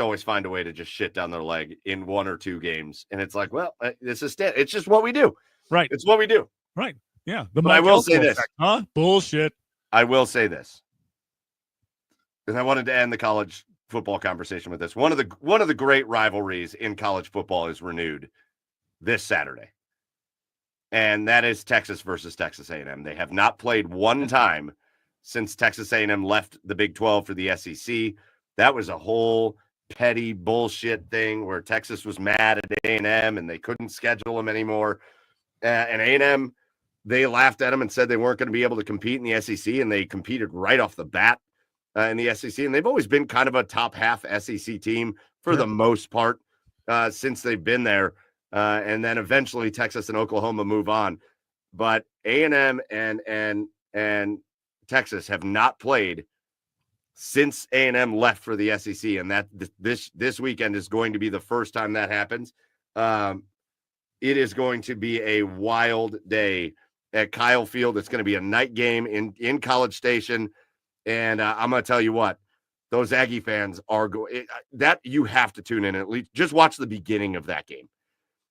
always find a way to just shit down their leg in one or two games. And it's like, well, it's just what we do. Right. It's what we do. Right. Yeah. But I will say this. Huh? Bullshit. I will say this. And I wanted to end the college football conversation with this. One of the great rivalries in college football is renewed this Saturday. And that is Texas versus Texas A&M. They have not played one time since Texas A&M left the Big 12 for the SEC. That was a whole petty bullshit thing where Texas was mad at A&M and they couldn't schedule them anymore. And A&M, they laughed at them and said they weren't going to be able to compete in the SEC, and they competed right off the bat in the SEC. And they've always been kind of a top half SEC team for the most part since they've been there. And then eventually Texas and Oklahoma move on. But A&M and Texas have not played since A&M left for the SEC, and that this weekend is going to be the first time that happens. It is going to be a wild day at Kyle Field. It's going to be a night game in College Station, and I'm going to tell you what, those Aggie fans are that you have to tune in and at least just watch the beginning of that game.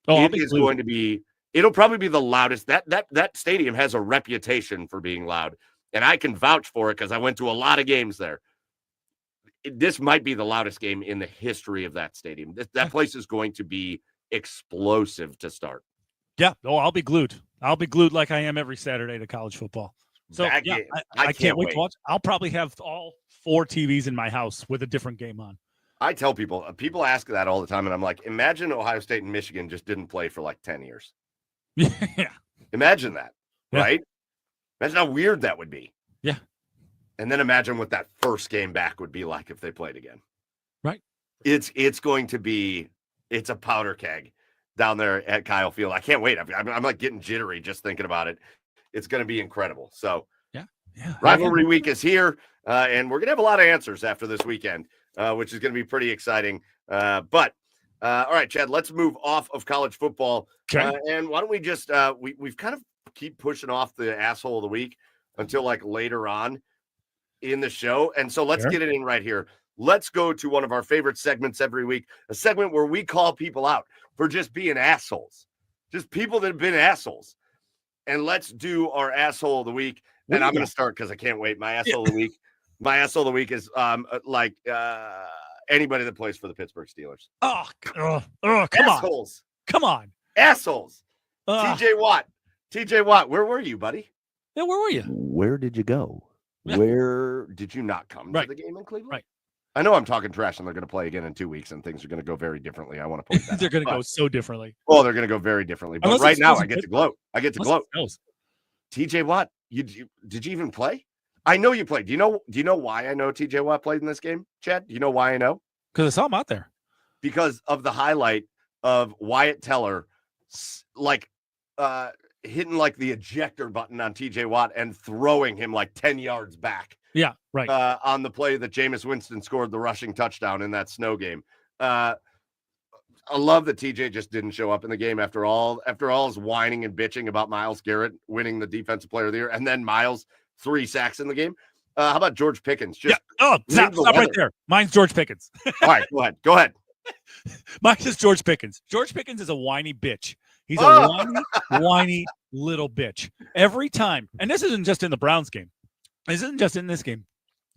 It'll probably be the loudest. That stadium has a reputation for being loud, and I can vouch for it because I went to a lot of games there. This might be the loudest game in the history of that stadium. That place is going to be explosive to start. Yeah. Oh, I'll be glued. I'll be glued like I am every Saturday to college football. So yeah, I can't wait to watch. I'll probably have all 4 TVs in my house with a different game on. I tell people ask that all the time, and I'm like, imagine Ohio State and Michigan just didn't play for like 10 years. Yeah. Imagine that, right? Imagine how weird that would be. Yeah. And then imagine what that first game back would be like if they played again. Right. It's going to be, it's a powder keg down there at Kyle Field. I can't wait. I'm like getting jittery just thinking about it. It's going to be incredible. So yeah. Rivalry week is here, and we're going to have a lot of answers after this weekend, which is going to be pretty exciting. But all right, Chad, let's move off of college football. Okay. And why don't we just, we've kind of keep pushing off the asshole of the week until like later on in the show. And so let's get it in right here. Let's go to one of our favorite segments every week, a segment where we call people out for just being assholes, just people that have been assholes. And let's do our asshole of the week. And I'm going to start because I can't wait. My asshole of the week. My asshole of the week is anybody that plays for the Pittsburgh Steelers. Oh, come assholes. On. Come on. Assholes. TJ Watt, where were you, buddy? Yeah, where were you? Where did you go? Yeah. Where did you not come to the game in Cleveland? Right. I know I'm talking trash, and they're going to play again in 2 weeks, and things are going to go very differently. I want to point that They're going to go so differently. Well, they're going to go very differently. But right now, I get to gloat. TJ Watt, did you even play? I know you played. Do you know why I know TJ Watt played in this game, Chad? Do you know why I know? Because I saw him out there. Because of the highlight of Wyatt Teller, hitting like the ejector button on TJ Watt and throwing him like 10 yards back. Yeah, right. On the play that Jameis Winston scored the rushing touchdown in that snow game. I love that TJ just didn't show up in the game after all his whining and bitching about Myles Garrett winning the Defensive Player of the Year, and then Myles 3 sacks in the game. How about George Pickens? Stop right there. Mine's George Pickens. All right, go ahead. Mine is George Pickens. George Pickens is a whiny bitch. He's a whiny little bitch. Every time, and this isn't just in the Browns game. This isn't just in this game.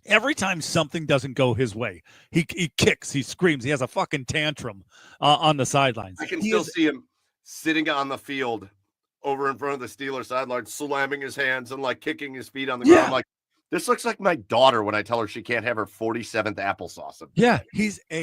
Every time something doesn't go his way, he kicks, he screams, he has a fucking tantrum on the sidelines. I can still see him sitting on the field over in front of the Steelers sideline, slamming his hands and like kicking his feet on the ground. Like, This looks like my daughter when I tell her she can't have her 47th applesauce. Yeah,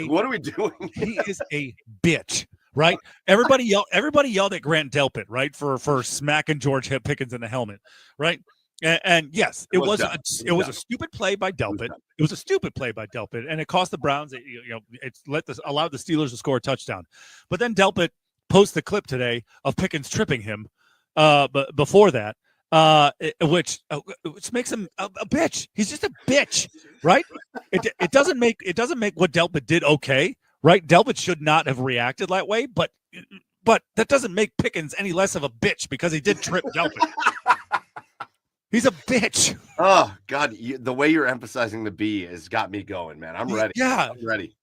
What are we doing? He is a bitch, right? Everybody yelled at Grant Delpit, right, for smacking George Pickens in the helmet, right? And yes, it was a stupid play by Delpit. It was a stupid play by Delpit, and it cost the Browns. Allowed the Steelers to score a touchdown, but then Delpit posts the clip today of Pickens tripping him, but before that, which makes him a bitch. He's just a bitch, right? It doesn't make what Delpit did okay, right? Delpit should not have reacted that way, but that doesn't make Pickens any less of a bitch because he did trip Delpit. He's a bitch. Oh God, the way you're emphasizing the B has got me going, man. I'm ready. Yeah, I'm ready.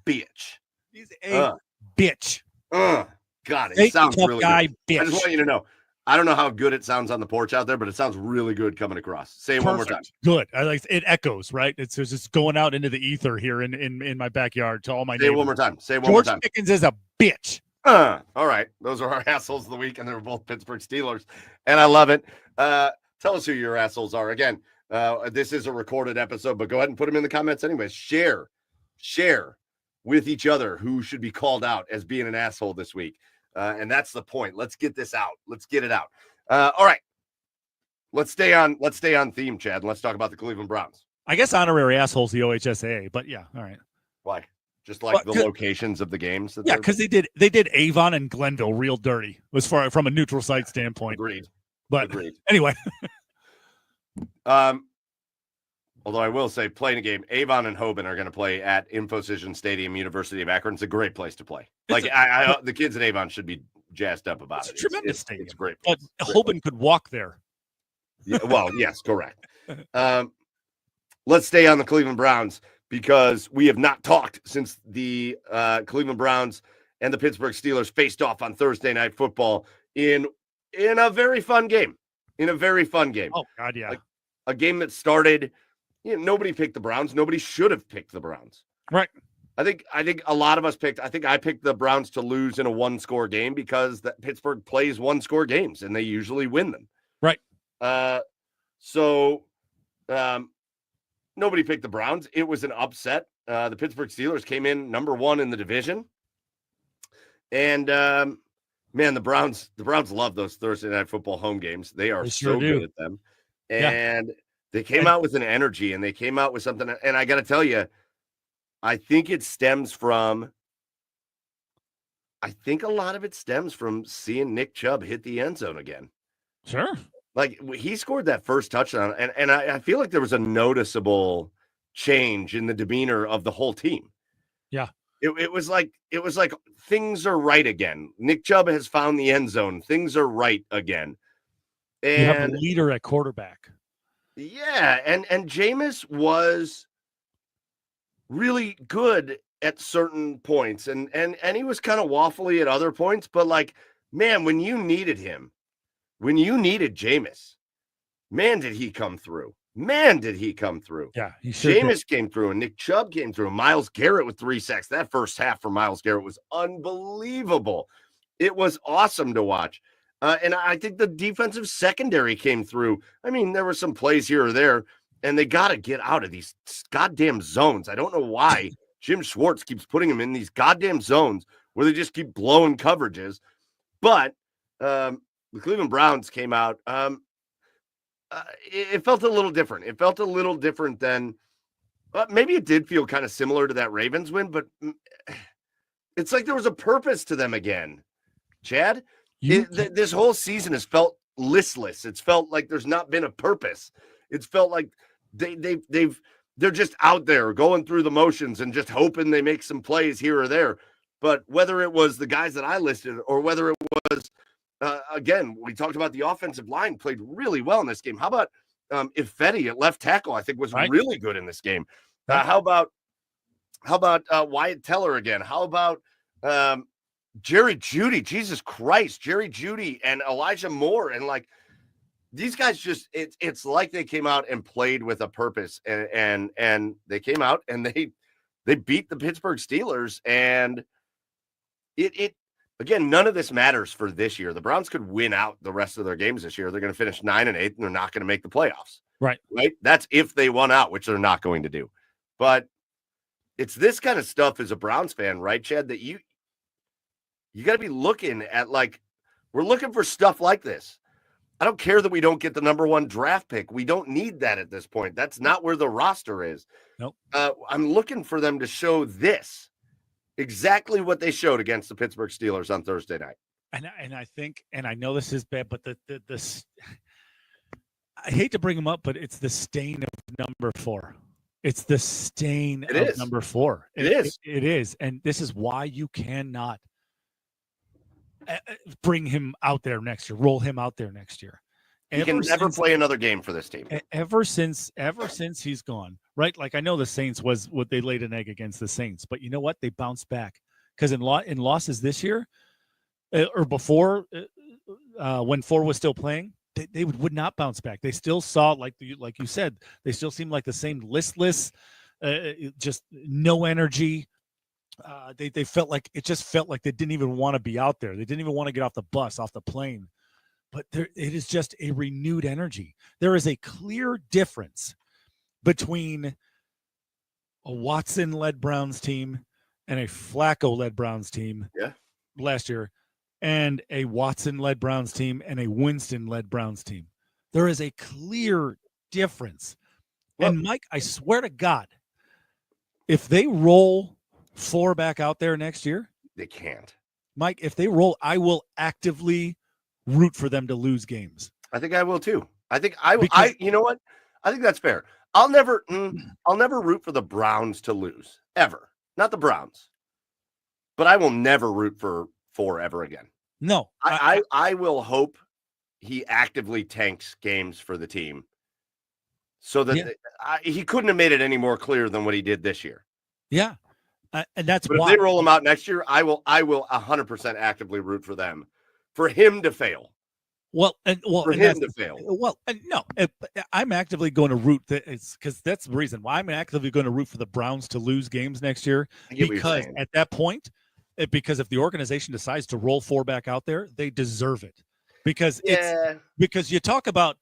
Bitch. He's a bitch. God, it sounds really guy, good. bitch. I just want you to know. I don't know how good it sounds on the porch out there, but it sounds really good coming across. Say it one more time. Good. I like it. Echoes, right? It's just going out into the ether here in my backyard to all my neighbors. Say it one more time. Say it one more time. George Pickens is a bitch. All right. Those are our assholes of the week, and they're both Pittsburgh Steelers, and I love it. Tell us who your assholes are. Again, this is a recorded episode, but go ahead and put them in the comments anyways. Share with each other who should be called out as being an asshole this week. And that's the point. Let's get this out. Let's get it out. All right. Let's stay on theme, Chad. And let's talk about the Cleveland Browns. I guess honorary assholes the OHSAA, but yeah, all right. Why? Just like the locations of the games. Yeah, because they did Avon and Glenville real dirty as far from a neutral site standpoint. Agreed. But Agreed. Anyway. Although I will say, playing a game, Avon and Hoban are going to play at Infocision Stadium, University of Akron. It's a great place to play. The kids at Avon should be jazzed up about it. It's a tremendous stadium. It's great. But Hoban could walk there. Yeah, well, yes, correct. Let's stay on the Cleveland Browns because we have not talked since the Cleveland Browns and the Pittsburgh Steelers faced off on Thursday Night Football in a very fun game. Oh, God, yeah. A game that started, nobody picked the Browns. Nobody should have picked the Browns. Right. I think a lot of us I picked the Browns to lose in a one-score game because Pittsburgh plays one-score games, and they usually win them. Right. So nobody picked the Browns. It was an upset. The Pittsburgh Steelers came in number 1 in the division. And, man, the Browns love those Thursday Night Football home games. They are so good at them. And they came out with an energy, and they came out with something. And I got to tell you, I think a lot of it stems from seeing Nick Chubb hit the end zone again. Sure. Like, he scored that first touchdown, and I feel like there was a noticeable change in the demeanor of the whole team. Yeah. It was like things are right again. Nick Chubb has found the end zone. Things are right again. And you have a leader at quarterback. Yeah, and Jameis was really good at certain points, and he was kind of waffly at other points, but like, man, when you needed him, when you needed Jameis, man, did he come through. Yeah, Jameis came through, and Nick Chubb came through. Myles Garrett with 3 sacks. That first half for Myles Garrett was unbelievable. It was awesome to watch. And I think the defensive secondary came through. I mean, there were some plays here or there, and they got to get out of these goddamn zones. I don't know why Jim Schwartz keeps putting them in these goddamn zones where they just keep blowing coverages. But the Cleveland Browns came out. It felt a little different. It felt a little different than maybe it did feel kind of similar to that Ravens win, but it's like there was a purpose to them again. Chad, this whole season has felt listless. It's felt like there's not been a purpose. It's felt like they're just out there going through the motions and just hoping they make some plays here or there. But whether it was the guys that I listed or whether it was again, we talked about the offensive line played really well in this game. How about Ifedi at left tackle? I think was really good in this game. How about Wyatt Teller again? How about Jerry Jeudy? Jesus Christ, Jerry Jeudy and Elijah Moore, and like these guys just it's like they came out and played with a purpose, and they came out and they beat the Pittsburgh Steelers, and it again, none of this matters for this year. The Browns could win out the rest of their games this year. They're going to finish 9-8, and they're not going to make the playoffs. Right. That's if they won out, which they're not going to do. But it's this kind of stuff as a Browns fan, right, Chad, that you got to be looking at, like, we're looking for stuff like this. I don't care that we don't get the number 1 draft pick. We don't need that at this point. That's not where the roster is. Nope. I'm looking for them to show this, exactly what they showed against the Pittsburgh Steelers on Thursday night. And I think, and I know this is bad, but the I hate to bring them up, but it's the stain of number 4. It's the stain of number 4. It is. And this is why you cannot bring him out there next year, roll him out there next year. He can never play another game for this team. Ever since he's gone, right? Like, I know the Saints was what they laid an egg against the Saints, but you know what? They bounced back, because in losses this year or before, when 4 was still playing, they would not bounce back. They still saw, like you said, they still seemed like the same listless, just no energy. They felt like they didn't even want to be out there. They didn't even want to get off the bus, off the plane. But it is just a renewed energy. There is a clear difference between a Watson-led Browns team and a Flacco-led Browns team last year, and a Watson-led Browns team and a Winston-led Browns team. There is a clear difference. Well, and Mike, I swear to God, if they roll 4 back out there next year, they can't. Mike, if they roll, I will actively root for them to lose games. I think I will too. I think I you know what? I think that's fair. I'll never root for the Browns to lose, ever. Not the Browns. But I will never root for 4 ever again. No. I will hope he actively tanks games for the team, so that he couldn't have made it any more clear than what he did this year. Yeah. And that's but why if they roll him out next year, I will 100% actively root for them, for him to fail. No, I'm actively going to root because that's the reason why I'm actively going to root for the Browns to lose games next year. Because at that point, because if the organization decides to roll 4 back out there, they deserve it. Because because you talk about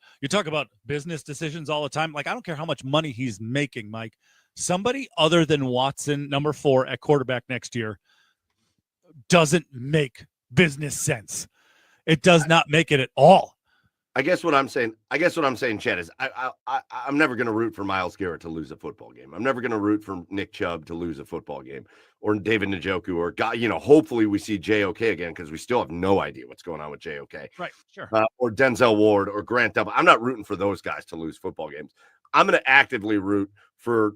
business decisions all the time. Like, I don't care how much money he's making, Mike. Somebody other than Watson, number 4 at quarterback next year, doesn't make business sense. It does not make it at all. I guess what I'm saying, Chad, is I'm never going to root for Myles Garrett to lose a football game. I'm never going to root for Nick Chubb to lose a football game, or David Njoku, or hopefully we see JOK again, because we still have no idea what's going on with JOK. Right, sure. Or Denzel Ward or Grant Delpit. I'm not rooting for those guys to lose football games. I'm going to actively root for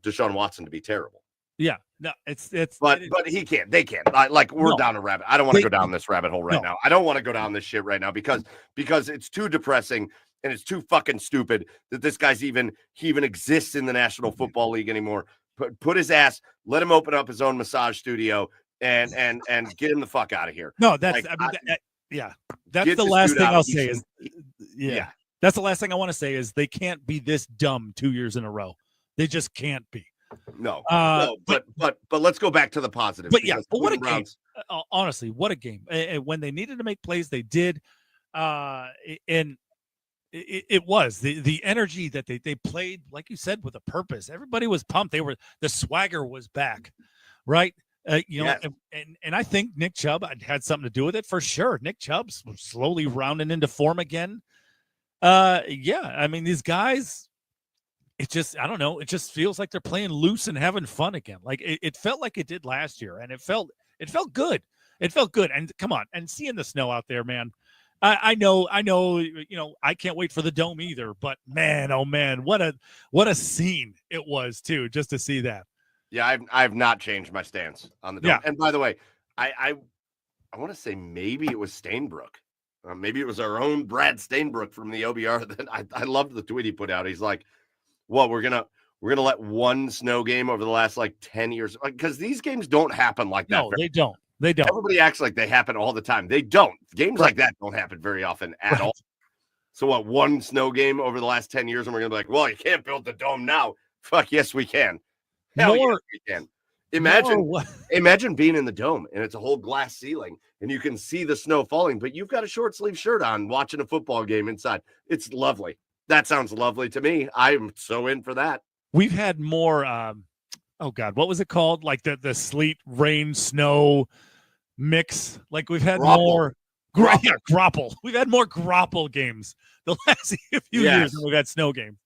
Deshaun Watson to be terrible. Yeah, no, but he can't. They can't. We're down a rabbit. I don't want to go down this rabbit hole right now. I don't want to go down this shit right now because it's too depressing and it's too fucking stupid that this guy's even exists in the National Football League anymore. Put his ass. Let him open up his own massage studio and get him the fuck out of here. No, that's that's the last thing I'll say is that's the last thing I want to say is they can't be this dumb 2 years in a row. They just can't be. No, but let's go back to the positive. But what a game! Honestly, what a game! When they needed to make plays, they did. And it was the energy that they played, like you said, with a purpose. Everybody was pumped. The swagger was back, right? And I think Nick Chubb had something to do with it for sure. Nick Chubb's slowly rounding into form again. I mean, these guys. It just, I don't know. It just feels like they're playing loose and having fun again. Like it felt like it did last year, and it felt good. It felt good. And come on, and seeing the snow out there, man. I know. I can't wait for the dome either. But man, oh man, what a scene it was too, just to see that. Yeah, I've not changed my stance on the dome. Yeah. And by the way, I want to say maybe it was Stainbrook. Maybe it was our own Brad Stainbrook from the OBR. That I loved the tweet he put out. He's like, well, we're gonna let one snow game over the last 10 years, because these games don't happen like that. No, they don't. Everybody acts like they happen all the time. They don't. Games like that don't happen very often at all. So what? One snow game over the last 10 years, and we're gonna be like, well, you can't build the dome now. Fuck yes, we can. Hell yes, we can. Imagine being in the dome and it's a whole glass ceiling and you can see the snow falling, but you've got a short sleeve shirt on watching a football game inside. It's lovely. That sounds lovely to me. I'm so in for that. We've had more. Oh God, what was it called? Like the sleet, rain, snow mix. Like we've had more. Grapple. Yeah, grapple. We've had more grapple games the last few years than we've had snow games.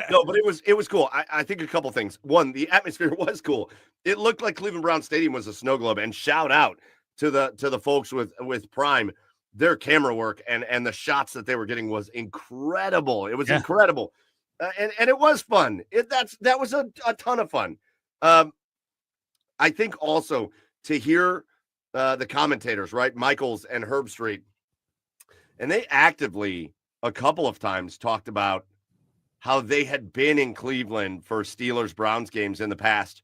No, but it was cool. I think a couple things. One, the atmosphere was cool. It looked like Cleveland Brown Stadium was a snow globe. And shout out to the folks with Prime. Their camera work and the shots that they were getting was incredible. It was incredible, and it was fun. That was a ton of fun. I think also to hear the commentators, right, Michaels and Herb Street, and they actively a couple of times talked about how they had been in Cleveland for Steelers Browns games in the past,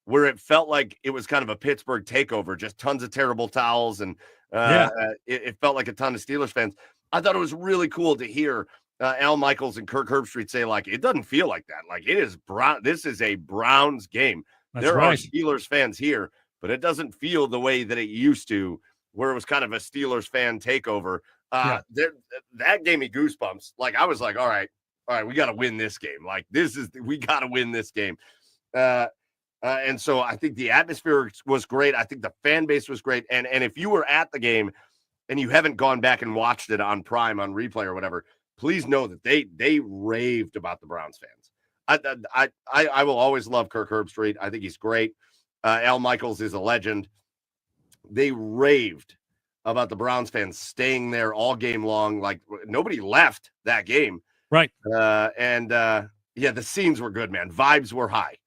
where it felt like it was kind of a Pittsburgh takeover, just tons of terrible towels. And it felt like a ton of Steelers fans. I thought it was really cool to hear Al Michaels and Kirk Herbstreit say, like, it doesn't feel like that. Like, it is Brown. This is a Browns game. There are Steelers fans here, but it doesn't feel the way that it used to, where it was kind of a Steelers fan takeover. That gave me goosebumps. Like, I was like, all right, we got to win this game. Like, we got to win this game. And so I think the atmosphere was great. I think the fan base was great. And if you were at the game and you haven't gone back and watched it on Prime, on replay or whatever, please know that they raved about the Browns fans. I will always love Kirk Herbstreit. I think he's great. Al Michaels is a legend. They raved about the Browns fans staying there all game long. Like, nobody left that game. Right. The scenes were good, man. Vibes were high.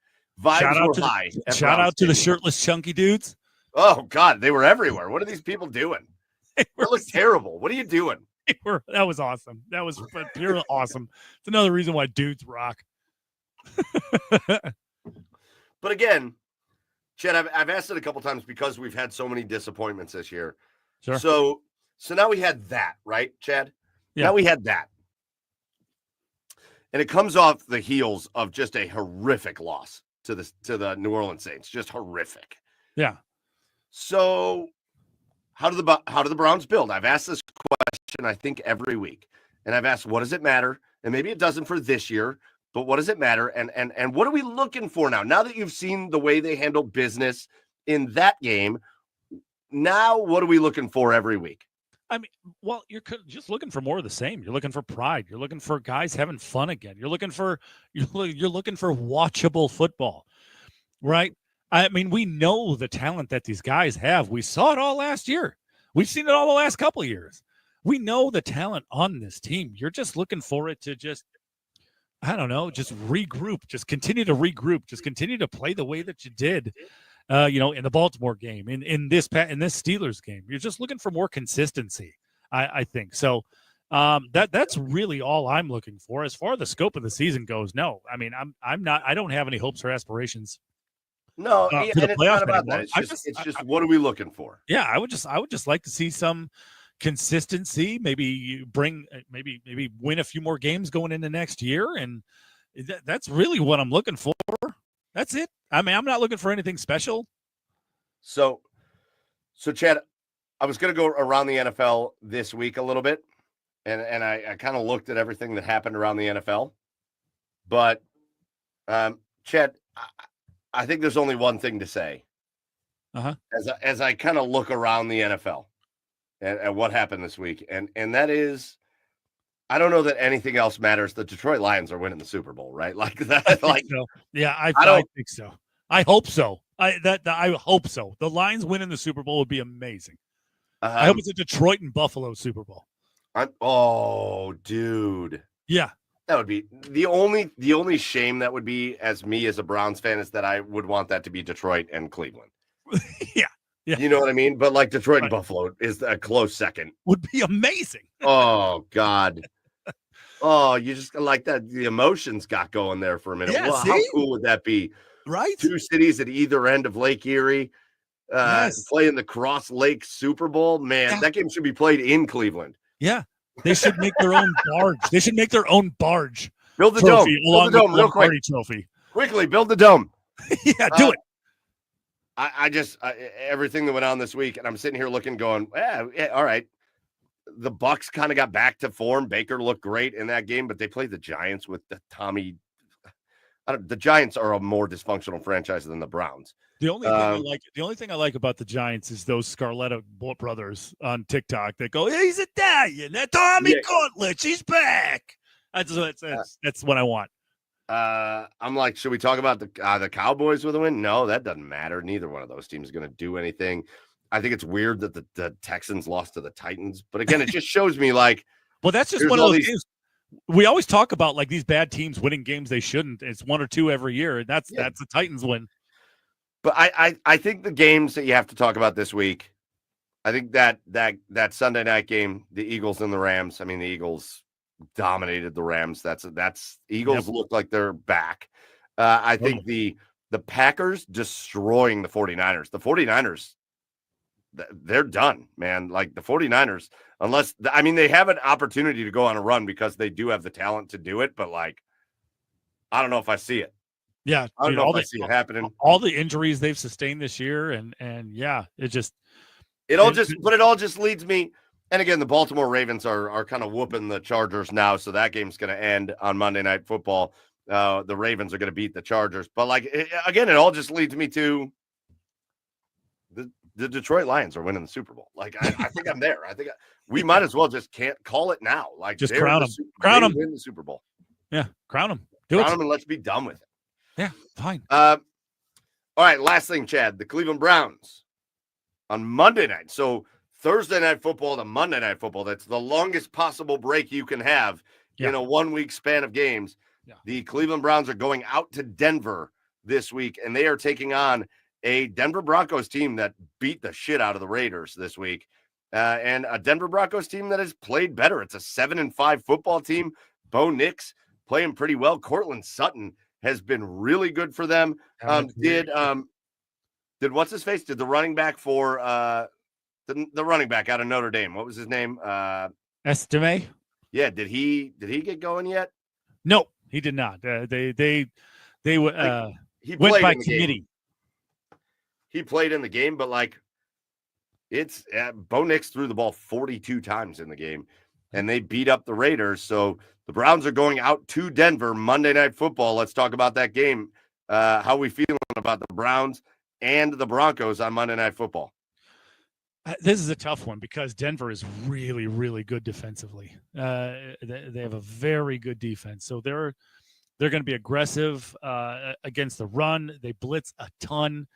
Vibes were high. Shout out to the shirtless, chunky dudes. Oh, God. They were everywhere. What are these people doing? They look terrible. What are you doing? That was awesome. That was pure awesome. It's another reason why dudes rock. But again, Chad, I've asked it a couple times because we've had so many disappointments this year. Sure. So now we had that, right, Chad? Yeah. Now we had that. And it comes off the heels of just a horrific loss to the New Orleans Saints. Just horrific. Yeah. So how do the Browns build? I've asked this question, I think, every week. And I've asked, what does it matter? And maybe it doesn't for this year, but what does it matter? And what are we looking for now? Now that you've seen the way they handle business in that game, now what are we looking for every week? I mean, well, you're just looking for more of the same. You're looking for pride. You're looking for guys having fun again. You're looking for watchable football, right? I mean, we know the talent that these guys have. We saw it all last year. We've seen it all the last couple of years. We know the talent on this team. You're just looking for it to just, I don't know, just regroup, just continue to regroup, just continue to play the way that you did, in the Baltimore game, in this Steelers game. You're just looking for more consistency, I think. So that's really all I'm looking for. As far as the scope of the season goes, no. I mean, I don't have any hopes or aspirations. No, and it's not about that. It's just what are we looking for? Yeah, I would just like to see some consistency. Maybe maybe win a few more games going into next year, and that's really what I'm looking for. That's it. I mean, I'm not looking for anything special. So Chad, I was going to go around the NFL this week a little bit, and I kind of looked at everything that happened around the NFL. But, Chad, I think there's only one thing to say. As I kind of look around the NFL and what happened this week, and that is, I don't know that anything else matters. The Detroit Lions are winning the Super Bowl, right? Like that. Like, so. Yeah, I think so. I hope so. I hope so. The Lions winning the Super Bowl would be amazing. I hope it's a Detroit and Buffalo Super Bowl. Dude. Yeah. That would be the only shame that would be as a Browns fan is that I would want that to be Detroit and Cleveland. Yeah. You know what I mean? But like Detroit and Buffalo is a close second. Would be amazing. Oh God. Oh, you just like that. The emotions got going there for a minute. Yeah, how cool would that be? Right. Two cities at either end of Lake Erie, playing the Cross Lake Super Bowl. Man, that game should be played in Cleveland. Yeah. They should make their own barge. They should make their own barge. Build the dome. Build the dome real quick. Trophy. Quickly, build the dome. Yeah, do it. I just everything that went on this week, and I'm sitting here looking, going, yeah, all right. the Bucks kind of got back to form. Baker looked great in that game, but they played the Giants with the Tommy. The Giants are a more dysfunctional franchise than the Browns. The only thing I like about the Giants is those Scarletta brothers on TikTok that go, "He's Italian. That Tommy Cutlets, he's back." That's what I want. I'm like, should we talk about the Cowboys with a win? No, that doesn't matter. Neither one of those teams is going to do anything. I think it's weird that the Texans lost to the Titans, but again, it just shows me like, well, that's just one of those games. We always talk about like these bad teams winning games they shouldn't. It's one or two every year, and that's the Titans win. But I think the games that you have to talk about this week, I think that Sunday night game, the Eagles and the Rams. I mean, the Eagles dominated the Rams. That's Eagles look like they're back. I think the Packers destroying the 49ers. The 49ers, they're done, man. Like the 49ers, they have an opportunity to go on a run because they do have the talent to do it, but like, I don't know if I see it. Yeah, I don't know if I see it happening. All the injuries they've sustained this year, and yeah, it all just leads me. And again, the Baltimore Ravens are kind of whooping the Chargers now, so that game's going to end on Monday Night Football. The Ravens are going to beat the Chargers, but like it all just leads me to the Detroit Lions are winning the Super Bowl. Like I think I'm there. I think we might as well just can't call it now. Like just crown them, win the Super Bowl. Yeah, crown them, crown them, and let's be done with it. Yeah, fine. All right, last thing, Chad. The Cleveland Browns on Monday night. So Thursday Night Football to Monday Night Football. That's the longest possible break you can have in a 1 week span of games. Yeah. The Cleveland Browns are going out to Denver this week, and they are taking on a Denver Broncos team that beat the shit out of the Raiders this week, and a Denver Broncos team that has played better. It's a 7-5 football team. Bo Nix playing pretty well. Cortland Sutton has been really good for them. Did what's his face? Did the running back for the running back out of Notre Dame? What was his name? Estime. Yeah. Did he get going yet? No, he did not. They he went by committee. He played in the game, but like it's Bo Nix threw the ball 42 times in the game, and they beat up the Raiders. So the Browns are going out to Denver Monday Night Football. Let's talk about that game. How we feeling about the Browns and the Broncos on Monday Night Football? This is a tough one because Denver is really, really good defensively. They have a very good defense, so they're going to be aggressive against the run. They blitz a ton.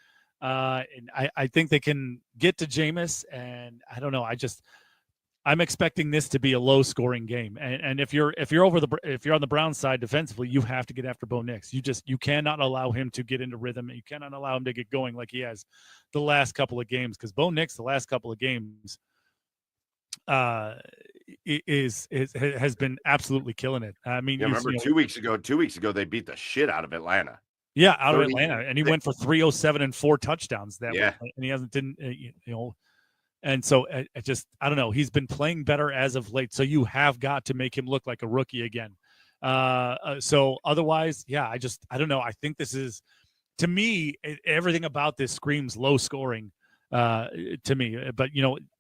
And I think they can get to Jameis, and I don't know. I'm expecting this to be a low scoring game. And if you're on the Browns side defensively, you have to get after Bo Nix. You cannot allow him to get into rhythm. You cannot allow him to get going like he has the last couple of games, because Bo Nix the last couple of games has been absolutely killing it. I mean, remember 2 weeks ago they beat the shit out of Atlanta. Yeah, out of Atlanta, and he went for 307 and 4 touchdowns that week, and he didn't and so I don't know. He's been playing better as of late, so you have got to make him look like a rookie again. So otherwise, yeah, I don't know. I think this is, to me, everything about this screams low scoring to me. But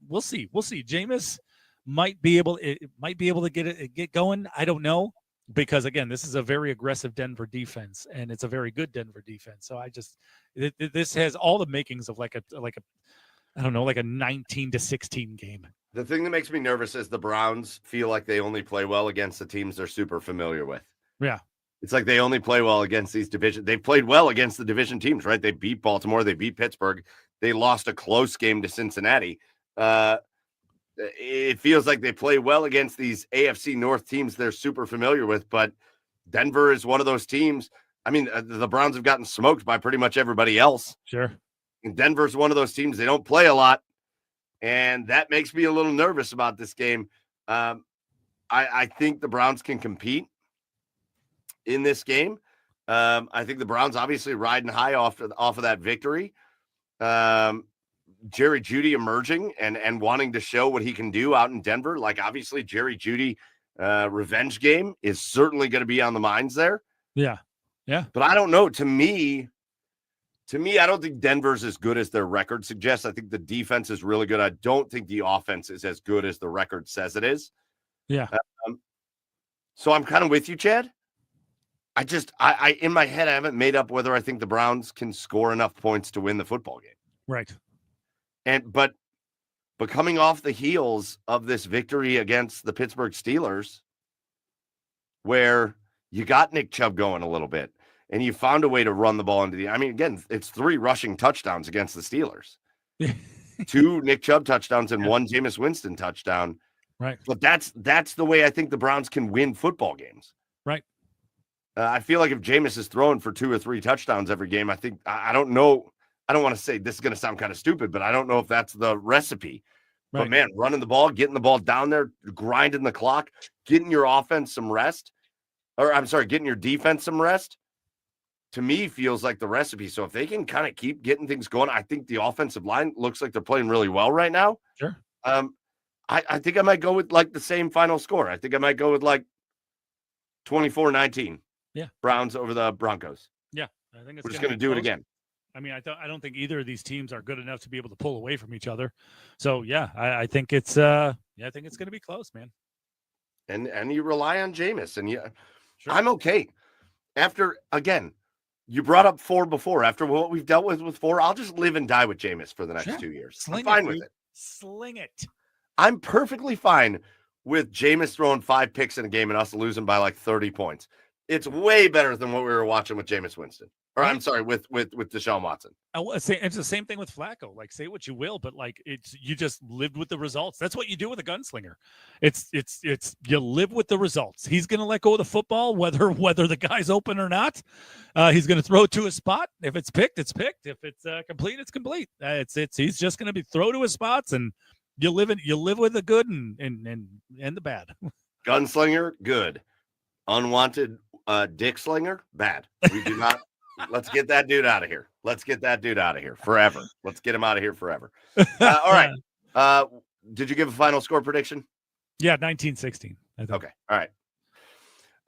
we'll see. Jameis might be able to get going. I don't know. Because again, this is a very aggressive Denver defense, and it's a very good Denver defense. So this has all the makings of like a 19-16 game. The thing that makes me nervous is the Browns feel like they only play well against the teams they're super familiar with. Yeah, it's like they only play well against these division. They've played well against the division teams, right? They beat Baltimore, they beat Pittsburgh, they lost a close game to Cincinnati. It feels like they play well against these AFC North teams they're super familiar with, but Denver is one of those teams. I mean, the Browns have gotten smoked by pretty much everybody else. Sure. And Denver's one of those teams, they don't play a lot, and that makes me a little nervous about this game. I think the Browns can compete in this game. I think the Browns obviously riding high off of that victory. Jerry Jeudy emerging and wanting to show what he can do out in Denver. Like, obviously, Jerry Jeudy revenge game is certainly going to be on the minds there. Yeah. Yeah. But I don't know. To me, To me, I don't think Denver's as good as their record suggests. I think the defense is really good. I don't think the offense is as good as the record says it is. Yeah. So I'm kind of with you, Chad. I in my head, I haven't made up whether I think the Browns can score enough points to win the football game. Right. But coming off the heels of this victory against the Pittsburgh Steelers, where you got Nick Chubb going a little bit, and you found a way to run the ball into the. I mean, again, it's 3 rushing touchdowns against the Steelers, 2 Nick Chubb touchdowns and 1 Jameis Winston touchdown. Right. But that's the way I think the Browns can win football games. Right. I feel like if Jameis is throwing for 2 or 3 touchdowns every game, I don't know. I don't want to say this is going to sound kind of stupid, but I don't know if that's the recipe. Right. But man, running the ball, getting the ball down there, grinding the clock, getting your offense some rest, getting your defense some rest, to me feels like the recipe. So if they can kind of keep getting things going, I think the offensive line looks like they're playing really well right now. Sure. I think I might go with like the same final score. I think I might go with like 24-19. Yeah. Browns over the Broncos. Yeah. I think we're just going to do it again. I mean, I don't think either of these teams are good enough to be able to pull away from each other. So yeah, I think it's I think it's going to be close, man. And you rely on Jameis, and sure. I'm okay. After again, you brought up 4 before. After what we've dealt with 4, I'll just live and die with Jameis for the next 2 years. I'm fine with it. Sling it. I'm perfectly fine with Jameis throwing 5 picks in a game and us losing by like 30 points. It's way better than what we were watching with Jameis Winston. Or I'm sorry, with Deshaun Watson. It's the same thing with Flacco. Like, say what you will, but like you just lived with the results. That's what you do with a gunslinger. It's you live with the results. He's going to let go of the football, whether the guy's open or not. He's going to throw it to a spot. If it's picked, it's picked. If it's complete, it's complete. He's just going to be throw to his spots, and you live with the good and the bad. Gunslinger, good. Unwanted dick slinger, bad. We do not. Let's get that dude out of here. Let's get that dude out of here forever. Let's get him out of here forever. All right. Did you give a final score prediction? Yeah, 19-16. Okay. All right.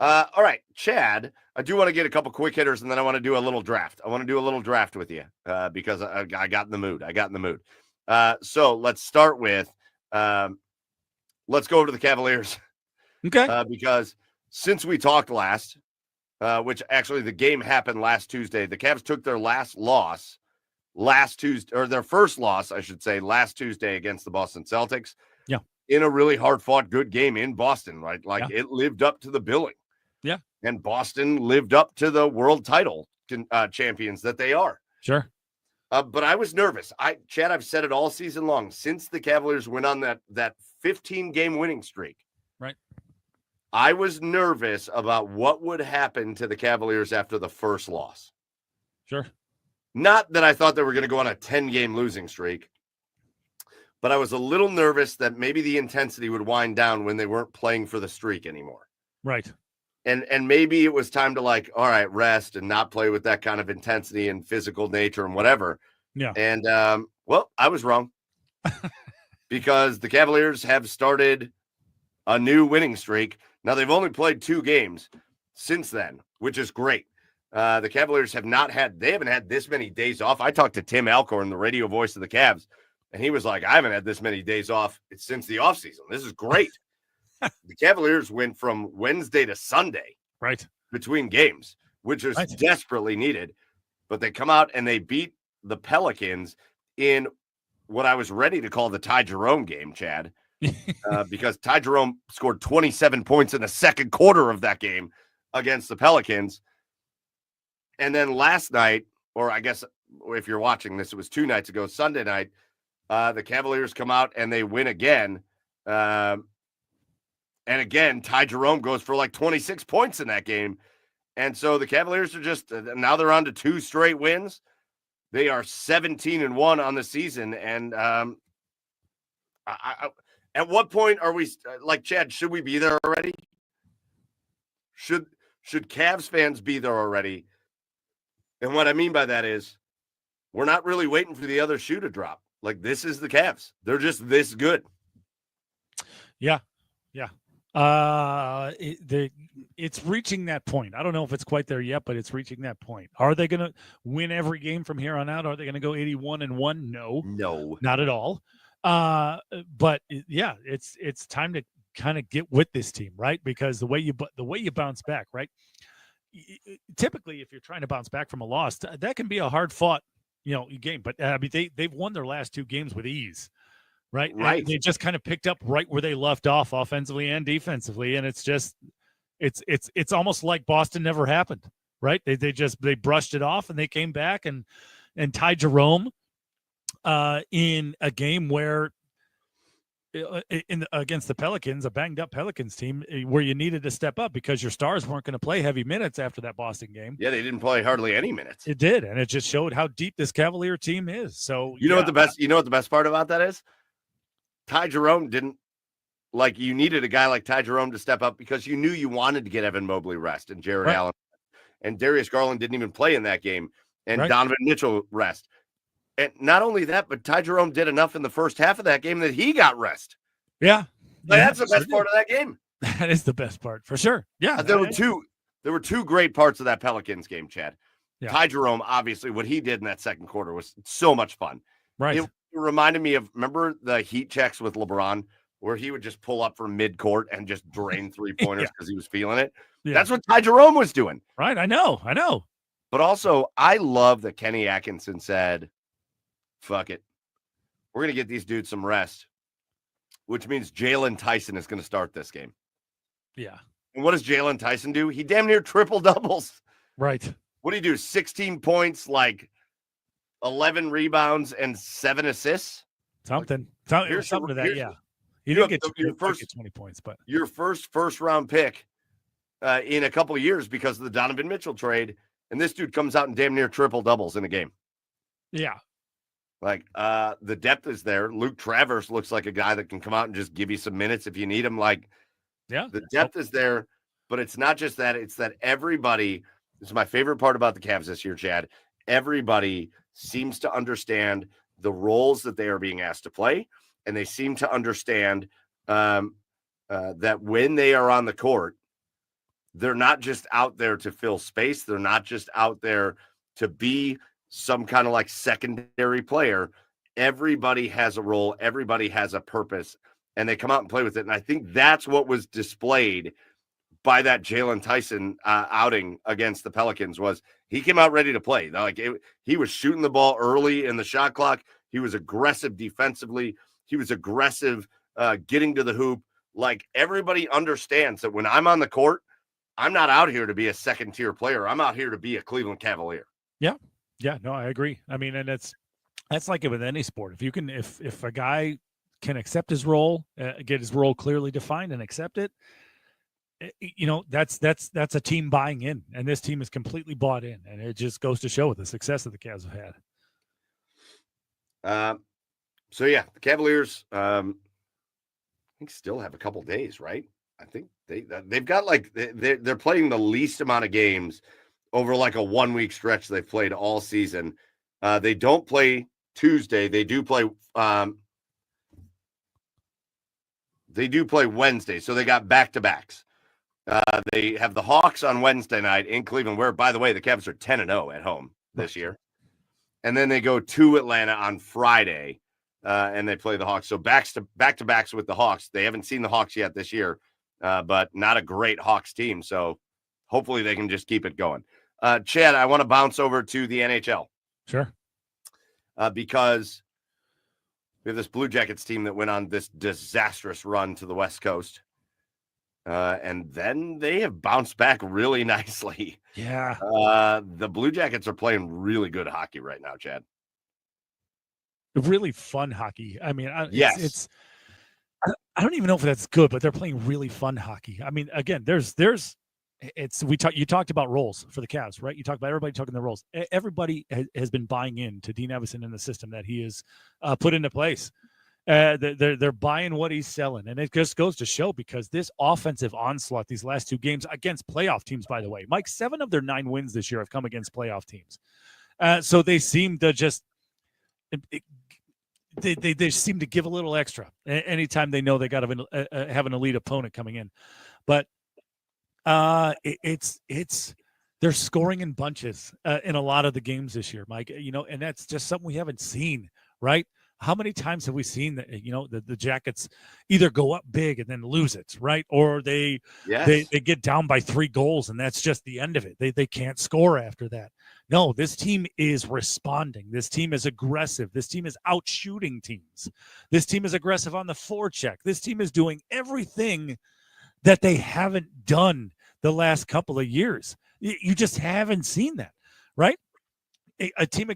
All right, Chad, I do want to get a couple quick hitters, and then I want to do a little draft. I want to do a little draft with you because I got in the mood. So let's start with let's go over to the Cavaliers. Okay. Because since we talked last, which actually the game happened last Tuesday, the Cavs took their last loss last Tuesday, or their first loss, I should say, last Tuesday against the Boston Celtics. Yeah. In a really hard-fought, good game in Boston, right? Like it lived up to the billing. Yeah. And Boston lived up to the world title champions that they are. Sure. But I was nervous. Chad, I've said it all season long. Since the Cavaliers went on that 15-game winning streak, right? I was nervous about what would happen to the Cavaliers after the first loss. Sure. Not that I thought they were going to go on a 10-game losing streak, but I was a little nervous that maybe the intensity would wind down when they weren't playing for the streak anymore. Right. And maybe it was time to like, all right, rest and not play with that kind of intensity and physical nature and whatever. Yeah. And, well, I was wrong because the Cavaliers have started a new winning streak. Now, they've only played 2 games since then, which is great. The Cavaliers haven't had this many days off. I talked to Tim Alcorn, the radio voice of the Cavs, and he was like, I haven't had this many days off since the offseason. This is great. The Cavaliers went from Wednesday to Sunday, right, between games, which is desperately needed. But they come out and they beat the Pelicans in what I was ready to call the Ty Jerome game, Chad, because Ty Jerome scored 27 points in the second quarter of that game against the Pelicans. And then last night, or I guess if you're watching this, it was 2 nights ago, Sunday night, the Cavaliers come out and they win again. And again, Ty Jerome goes for like 26 points in that game. And so the Cavaliers are just, now they're on to 2 straight wins. They are 17-1 on the season. And at what point are we, like, Chad, should we be there already? Should Cavs fans be there already? And what I mean by that is we're not really waiting for the other shoe to drop. Like, this is the Cavs. They're just this good. Yeah. Yeah. It's reaching that point. I don't know if it's quite there yet, but it's reaching that point. Are they going to win every game from here on out? Are they going to go 81-1? No, not at all. But yeah, it's time to kind of get with this team, right? Because the way you bounce back, right? Typically, if you're trying to bounce back from a loss, that can be a hard fought, game. But I mean, they've won their last 2 games with ease. Right. Right. And they just kind of picked up right where they left off offensively and defensively. And it's just, it's almost like Boston never happened. Right. They brushed it off and they came back and tied Jerome in a game where against the Pelicans, a banged up Pelicans team where you needed to step up because your stars weren't going to play heavy minutes after that Boston game. Yeah, they didn't play hardly any minutes. It did, and it just showed how deep this Cavalier team is. So you know what the best part about that is? Ty Jerome didn't you needed a guy like Ty Jerome to step up because you knew you wanted to get Evan Mobley rest and Jared Allen, and Darius Garland didn't even play in that game, and Donovan Mitchell rest. And not only that, but Ty Jerome did enough in the first half of that game that he got rest. Yeah. That's the best part of that game. That is the best part for sure. Yeah. There were two great parts of that Pelicans game, Chad. Yeah. Ty Jerome, obviously, what he did in that second quarter was so much fun. Right. It reminded me of, remember the heat checks with LeBron where he would just pull up from midcourt and just drain 3-pointers because he was feeling it? Yeah. That's what Ty Jerome was doing. Right. I know. But also, I love that Kenny Atkinson said, fuck it. We're going to get these dudes some rest, which means Jalen Tyson is going to start this game. Yeah. And what does Jalen Tyson do? He damn near triple doubles. Right. What do you do? 16 points, 11 rebounds, and 7 assists? Something to that, yeah. He didn't get your first 20 points, but your first round pick in a couple of years because of the Donovan Mitchell trade, and this dude comes out and damn near triple doubles in a game. Yeah. The depth is there. Luke Travers looks like a guy that can come out and just give you some minutes if you need him. The depth is there, but it's not just that. It's that everybody, this is my favorite part about the Cavs this year, Chad. Everybody seems to understand the roles that they are being asked to play, and they seem to understand that when they are on the court, they're not just out there to fill space. They're not just out there to be some kind of secondary player. Everybody has a role. Everybody has a purpose, and they come out and play with it. And I think that's what was displayed by that Jalen Tyson outing against the Pelicans was he came out ready to play. He was shooting the ball early in the shot clock. He was aggressive defensively. He was aggressive getting to the hoop. Everybody understands that when I'm on the court, I'm not out here to be a second-tier player. I'm out here to be a Cleveland Cavalier. Yeah. Yeah, no, I agree. I mean, and that's like it with any sport. If you can, if a guy can accept his role, get his role clearly defined and accept it, that's a team buying in, and this team is completely bought in, and it just goes to show with the success that the Cavs have had. So yeah, the Cavaliers, I think still have a couple days, right? I think they've got they're playing the least amount of games over a 1-week stretch they've played all season. They don't play Tuesday. They do play Wednesday. So they got back-to-backs. They have the Hawks on Wednesday night in Cleveland, where, by the way, the Cavs are 10-0 at home this year. And then they go to Atlanta on Friday, and they play the Hawks. So back-to-backs with the Hawks. They haven't seen the Hawks yet this year, but not a great Hawks team. So hopefully they can just keep it going. Chad, I want to bounce over to the NHL. Sure. Because we have this Blue Jackets team that went on this disastrous run to the West Coast. And then they have bounced back really nicely. Yeah. The Blue Jackets are playing really good hockey right now, Chad. Really fun hockey. I mean, yes. I don't even know if that's good, but they're playing really fun hockey. I mean, again, you talked about roles for the Cavs, right? You talked about everybody talking their roles. Everybody has been buying in to Dean Evison in the system that he has put into place. They're buying what he's selling, and it just goes to show because this offensive onslaught these last 2 games against playoff teams, by the way, Mike, 7 of their 9 wins this year have come against playoff teams. So they seem to just they seem to give a little extra anytime they know they got to have an elite opponent coming in. But it's they're scoring in bunches in a lot of the games this year, Mike. And that's just something we haven't seen, right? How many times have we seen that? The Jackets either go up big and then lose it, right? Or they get down by 3 goals and that's just the end of it. They can't score after that. No, this team is responding. This team is aggressive. This team is out shooting teams. This team is aggressive on the forecheck. This team is doing everything that they haven't done the last couple of years. You just haven't seen that, right? A team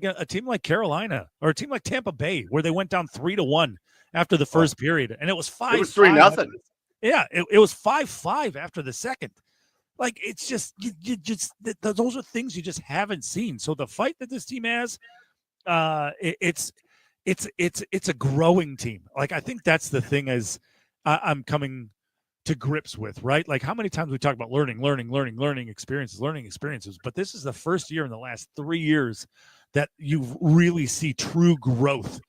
like Carolina or a team like Tampa Bay, where they went down 3-1 after the first period, and it was 5. It was 3-0. Yeah, it was 5-5 after the second. Like, it's just you just those are things you just haven't seen. So the fight that this team has, it's a growing team. Like, I think that's the thing is I'm coming to grips with, right? Like, how many times we talk about learning experiences, but this is the first year in the last 3 years that you really see true growth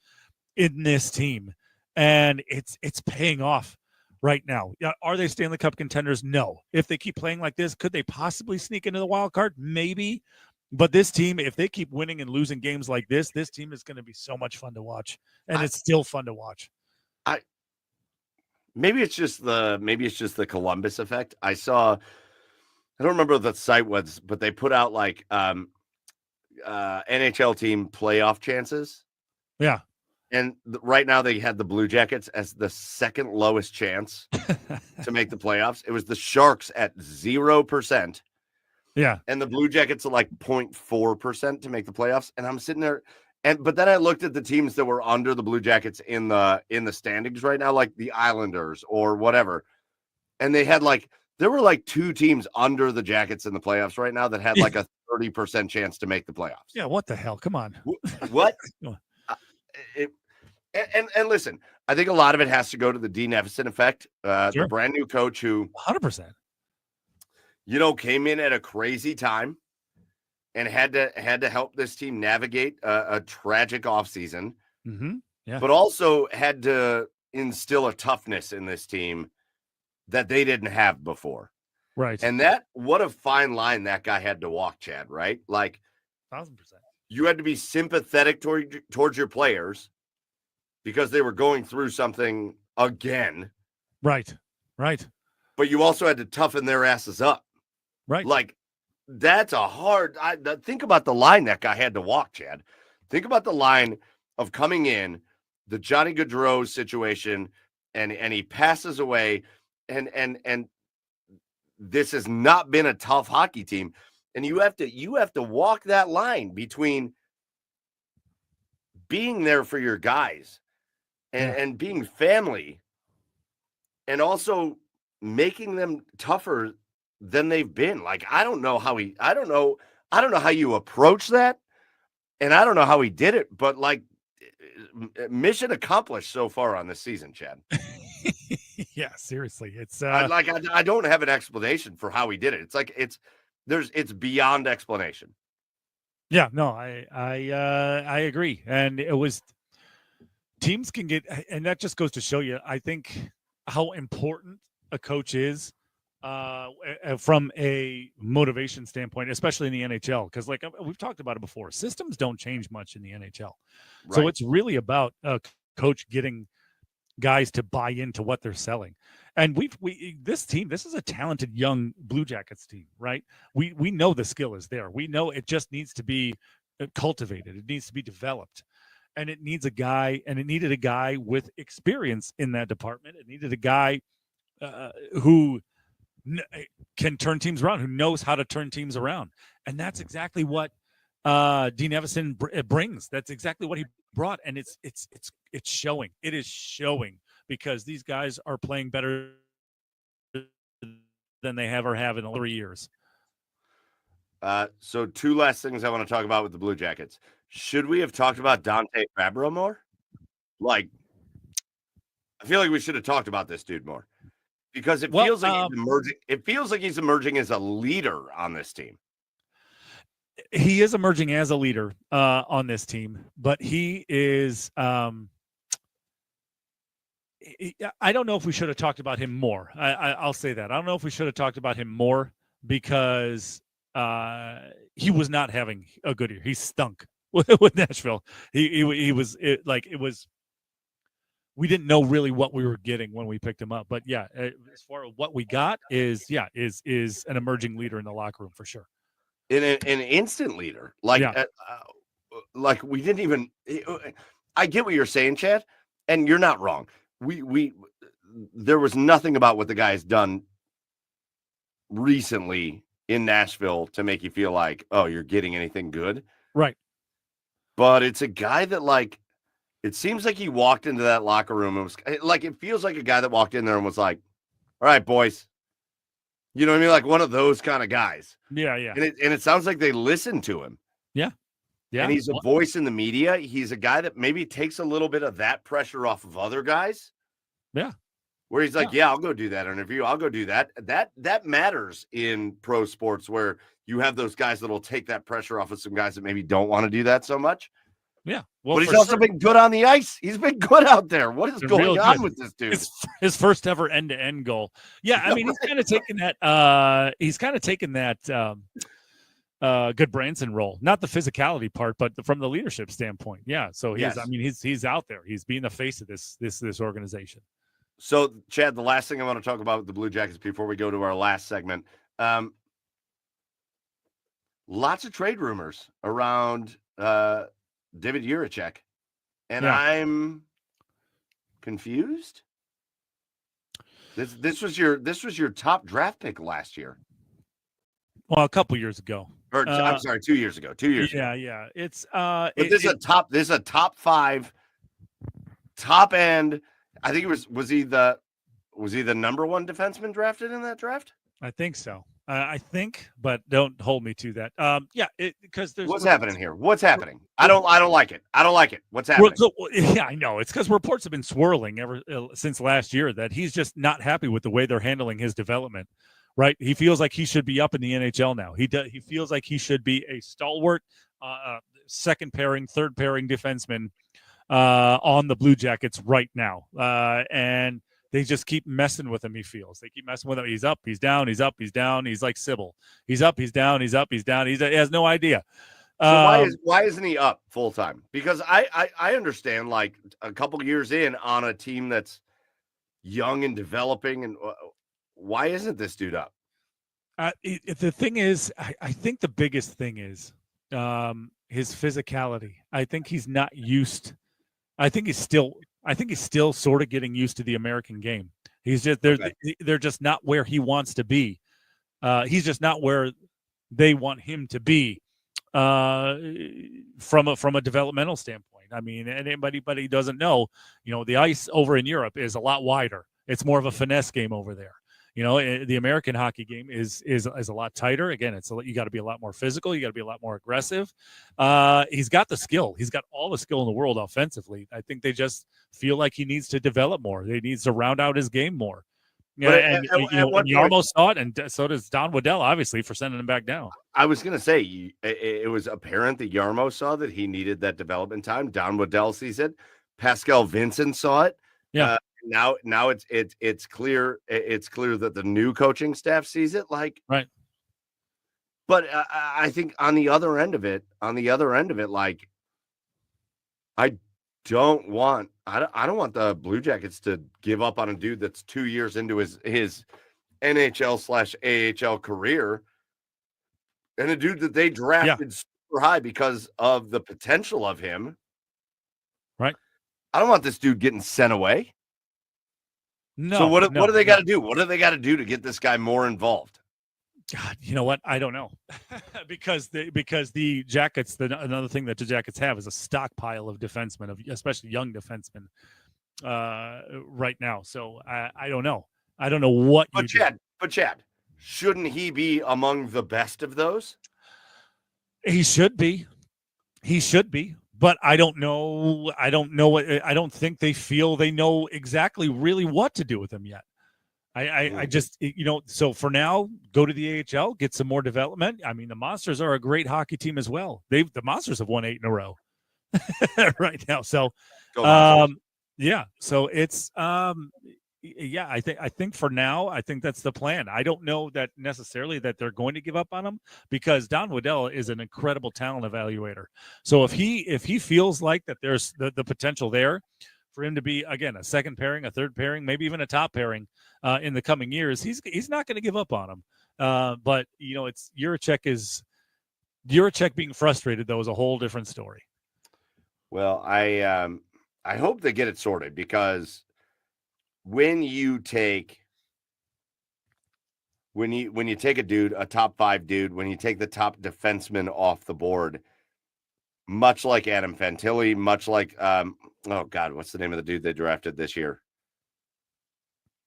in this team, and it's paying off right now. Are they Stanley Cup contenders? No. If they keep playing like this, could they possibly sneak into the wild card? Maybe. But this team, if they keep winning and losing games like this team is going to be so much fun to watch, and it's still fun to watch. Maybe it's just the Columbus effect. I don't remember what the site was, but they put out like NHL team playoff chances. Yeah. And right now they had the Blue Jackets as the second lowest chance to make the playoffs. It was the Sharks at 0%. Yeah. And the Blue Jackets are like 0.4% to make the playoffs. And I'm sitting there. But then I looked at the teams that were under the Blue Jackets in the standings right now, like the Islanders or whatever. And there were like 2 teams under the Jackets in the playoffs right now that had like a 30% chance to make the playoffs. Yeah, what the hell? Come on. What? And listen, I think a lot of it has to go to the Dean Evison effect, the brand new coach who 100%, came in at a crazy time. And had to help this team navigate a tragic offseason, but also had to instill a toughness in this team that they didn't have before. Right. And what a fine line that guy had to walk, Chad, right? Like 1,000%. You had to be sympathetic towards your players because they were going through something again. Right. But you also had to toughen their asses up. Right. Like, that's a hard. Think about the line that guy had to walk, Chad. Think about the line of coming in, the Johnny Gaudreau situation, and he passes away, and this has not been a tough hockey team, and you have to walk that line between being there for your guys and being family, and also making them tougher than they've been. Like, I don't know how you approach that, and I don't know how he did it, but like, mission accomplished so far on this season, Chad. Yeah, seriously, it's I don't have an explanation for how he did it. It's like it's beyond explanation. Yeah, no, I agree, and it was teams can get, and that just goes to show you, I think, how important a coach is. From a motivation standpoint, especially in the NHL, because like we've talked about it before, systems don't change much in the NHL. Right. So it's really about a coach getting guys to buy into what they're selling. And this team, this is a talented young Blue Jackets team, right? We know the skill is there. We know it just needs to be cultivated. It needs to be developed. And it needs a guy, and it needed a guy with experience in that department. It needed a guy who can turn teams around, who knows how to turn teams around. And that's exactly what Dean Evison brings. That's exactly what he brought. And it's showing. It is showing because these guys are playing better than they ever have in the 3 years. So 2 last things I want to talk about with the Blue Jackets. Should we have talked about Dante Fabro more? Like, I feel like we should have talked about this dude more. Because it feels like he's emerging. It feels like he's emerging as a leader on this team. He is emerging as a leader on this team, but he is I don't know if we should have talked about him more. I'll say that. I don't know if we should have talked about him more because he was not having a good year. He stunk with Nashville. He was it was. We didn't know really what we were getting when we picked him up, but yeah, as far as what we got is an emerging leader in the locker room for sure. An instant leader, like we didn't even. I get what you're saying, Chad, and you're not wrong. There was nothing about what the guy's done recently in Nashville to make you feel like, oh, you're getting anything good, right? But it's a guy that like. It seems like he walked into that locker room and was like, it feels like a guy that walked in there and was like, all right, boys. You know what I mean? Like one of those kind of guys. Yeah. And it sounds like they listened to him. Yeah. And he's a voice in the media. He's a guy that maybe takes a little bit of that pressure off of other guys. Yeah. Where he's like, yeah, I'll go do that interview. I'll go do that. That matters in pro sports where you have those guys that will take that pressure off of some guys that maybe don't want to do that so much. Yeah, well, but he's also been good on the ice. He's been good out there. What is going on with this dude? His first ever end-to-end goal. Yeah, I mean, he's kind of taken that. He's kind of taken that good Branson role, not the physicality part, but from the leadership standpoint. Yeah, so he's out there. He's being the face of this organization. So, Chad, the last thing I want to talk about with the Blue Jackets before we go to our last segment, lots of trade rumors around. David Jiricek, and I'm confused. This was your top draft pick last year. Well, a couple years ago. Or I'm sorry, 2 years ago. 2 years ago. Yeah. It's this is a top 5, top end. I think it was he the number 1 defenseman drafted in that draft? I think so. I think, but don't hold me to that. Because there's what's happening here. What's happening? I don't like it. I don't like it. What's happening? Yeah, I know. It's because reports have been swirling ever since last year that he's just not happy with the way they're handling his development. Right? He feels like he should be up in the NHL now. He feels like he should be a stalwart, second pairing, third pairing defenseman on the Blue Jackets right now, and. They just keep messing with him, he feels. They keep messing with him. He's up, he's down, he's up, he's down. He's like Sybil. He's up, he's down, he's up, he's down. He has no idea. So why isn't he up full time? Because I understand, like, a couple years in on a team that's young and developing, and why isn't this dude up? The thing is, I think the biggest thing is his physicality. I think he's not used. I think he's still sort of getting used to the American game. He's just they're just not where he wants to be. He's just not where they want him to be from a developmental standpoint. I mean, and anybody doesn't know, the ice over in Europe is a lot wider. It's more of a finesse game over there. The American hockey game is a lot tighter. Again, you got to be a lot more physical. You got to be a lot more aggressive. He's got the skill. He's got all the skill in the world offensively. I think they just feel like he needs to develop more. He needs to round out his game more. Yeah, and Yarmo saw it, and so does Don Waddell, obviously, for sending him back down. I was going to say, it was apparent that Yarmo saw that he needed that development time. Don Waddell sees it. Pascal Vincent saw it. Yeah. Now it's clear. It's clear that the new coaching staff sees it. Like, right. But I think on the other end of it, like, I don't want the Blue Jackets to give up on a dude that's 2 years into his NHL/AHL career, and a dude that they drafted super high because of the potential of him. Right. I don't want this dude getting sent away. No. So what do they got to do? What do they got to do to get this guy more involved? God, you know what? I don't know. because the Jackets, another thing that the Jackets have is a stockpile of defensemen, especially young defensemen, right now. So I don't know. I don't know what. But Chad, shouldn't he be among the best of those? He should be. But I don't know. I don't think they feel they know exactly really what to do with him yet. I just, so for now, go to the AHL, get some more development. I mean, the Monsters are a great hockey team as well. The Monsters have won 8 in a row right now. So, Yeah. So it's yeah, I think for now, I think that's the plan. I don't know that necessarily that they're going to give up on him because Don Waddell is an incredible talent evaluator. So if he feels like that there's the potential there for him to be again a second pairing, a third pairing, maybe even a top pairing in the coming years, he's not going to give up on him. But it's Juracek being frustrated though is a whole different story. Well, I hope they get it sorted because when you take a dude, a top 5 dude, when you take the top defenseman off the board, much like Adam Fantilli, much like oh God, what's the name of the dude they drafted this year?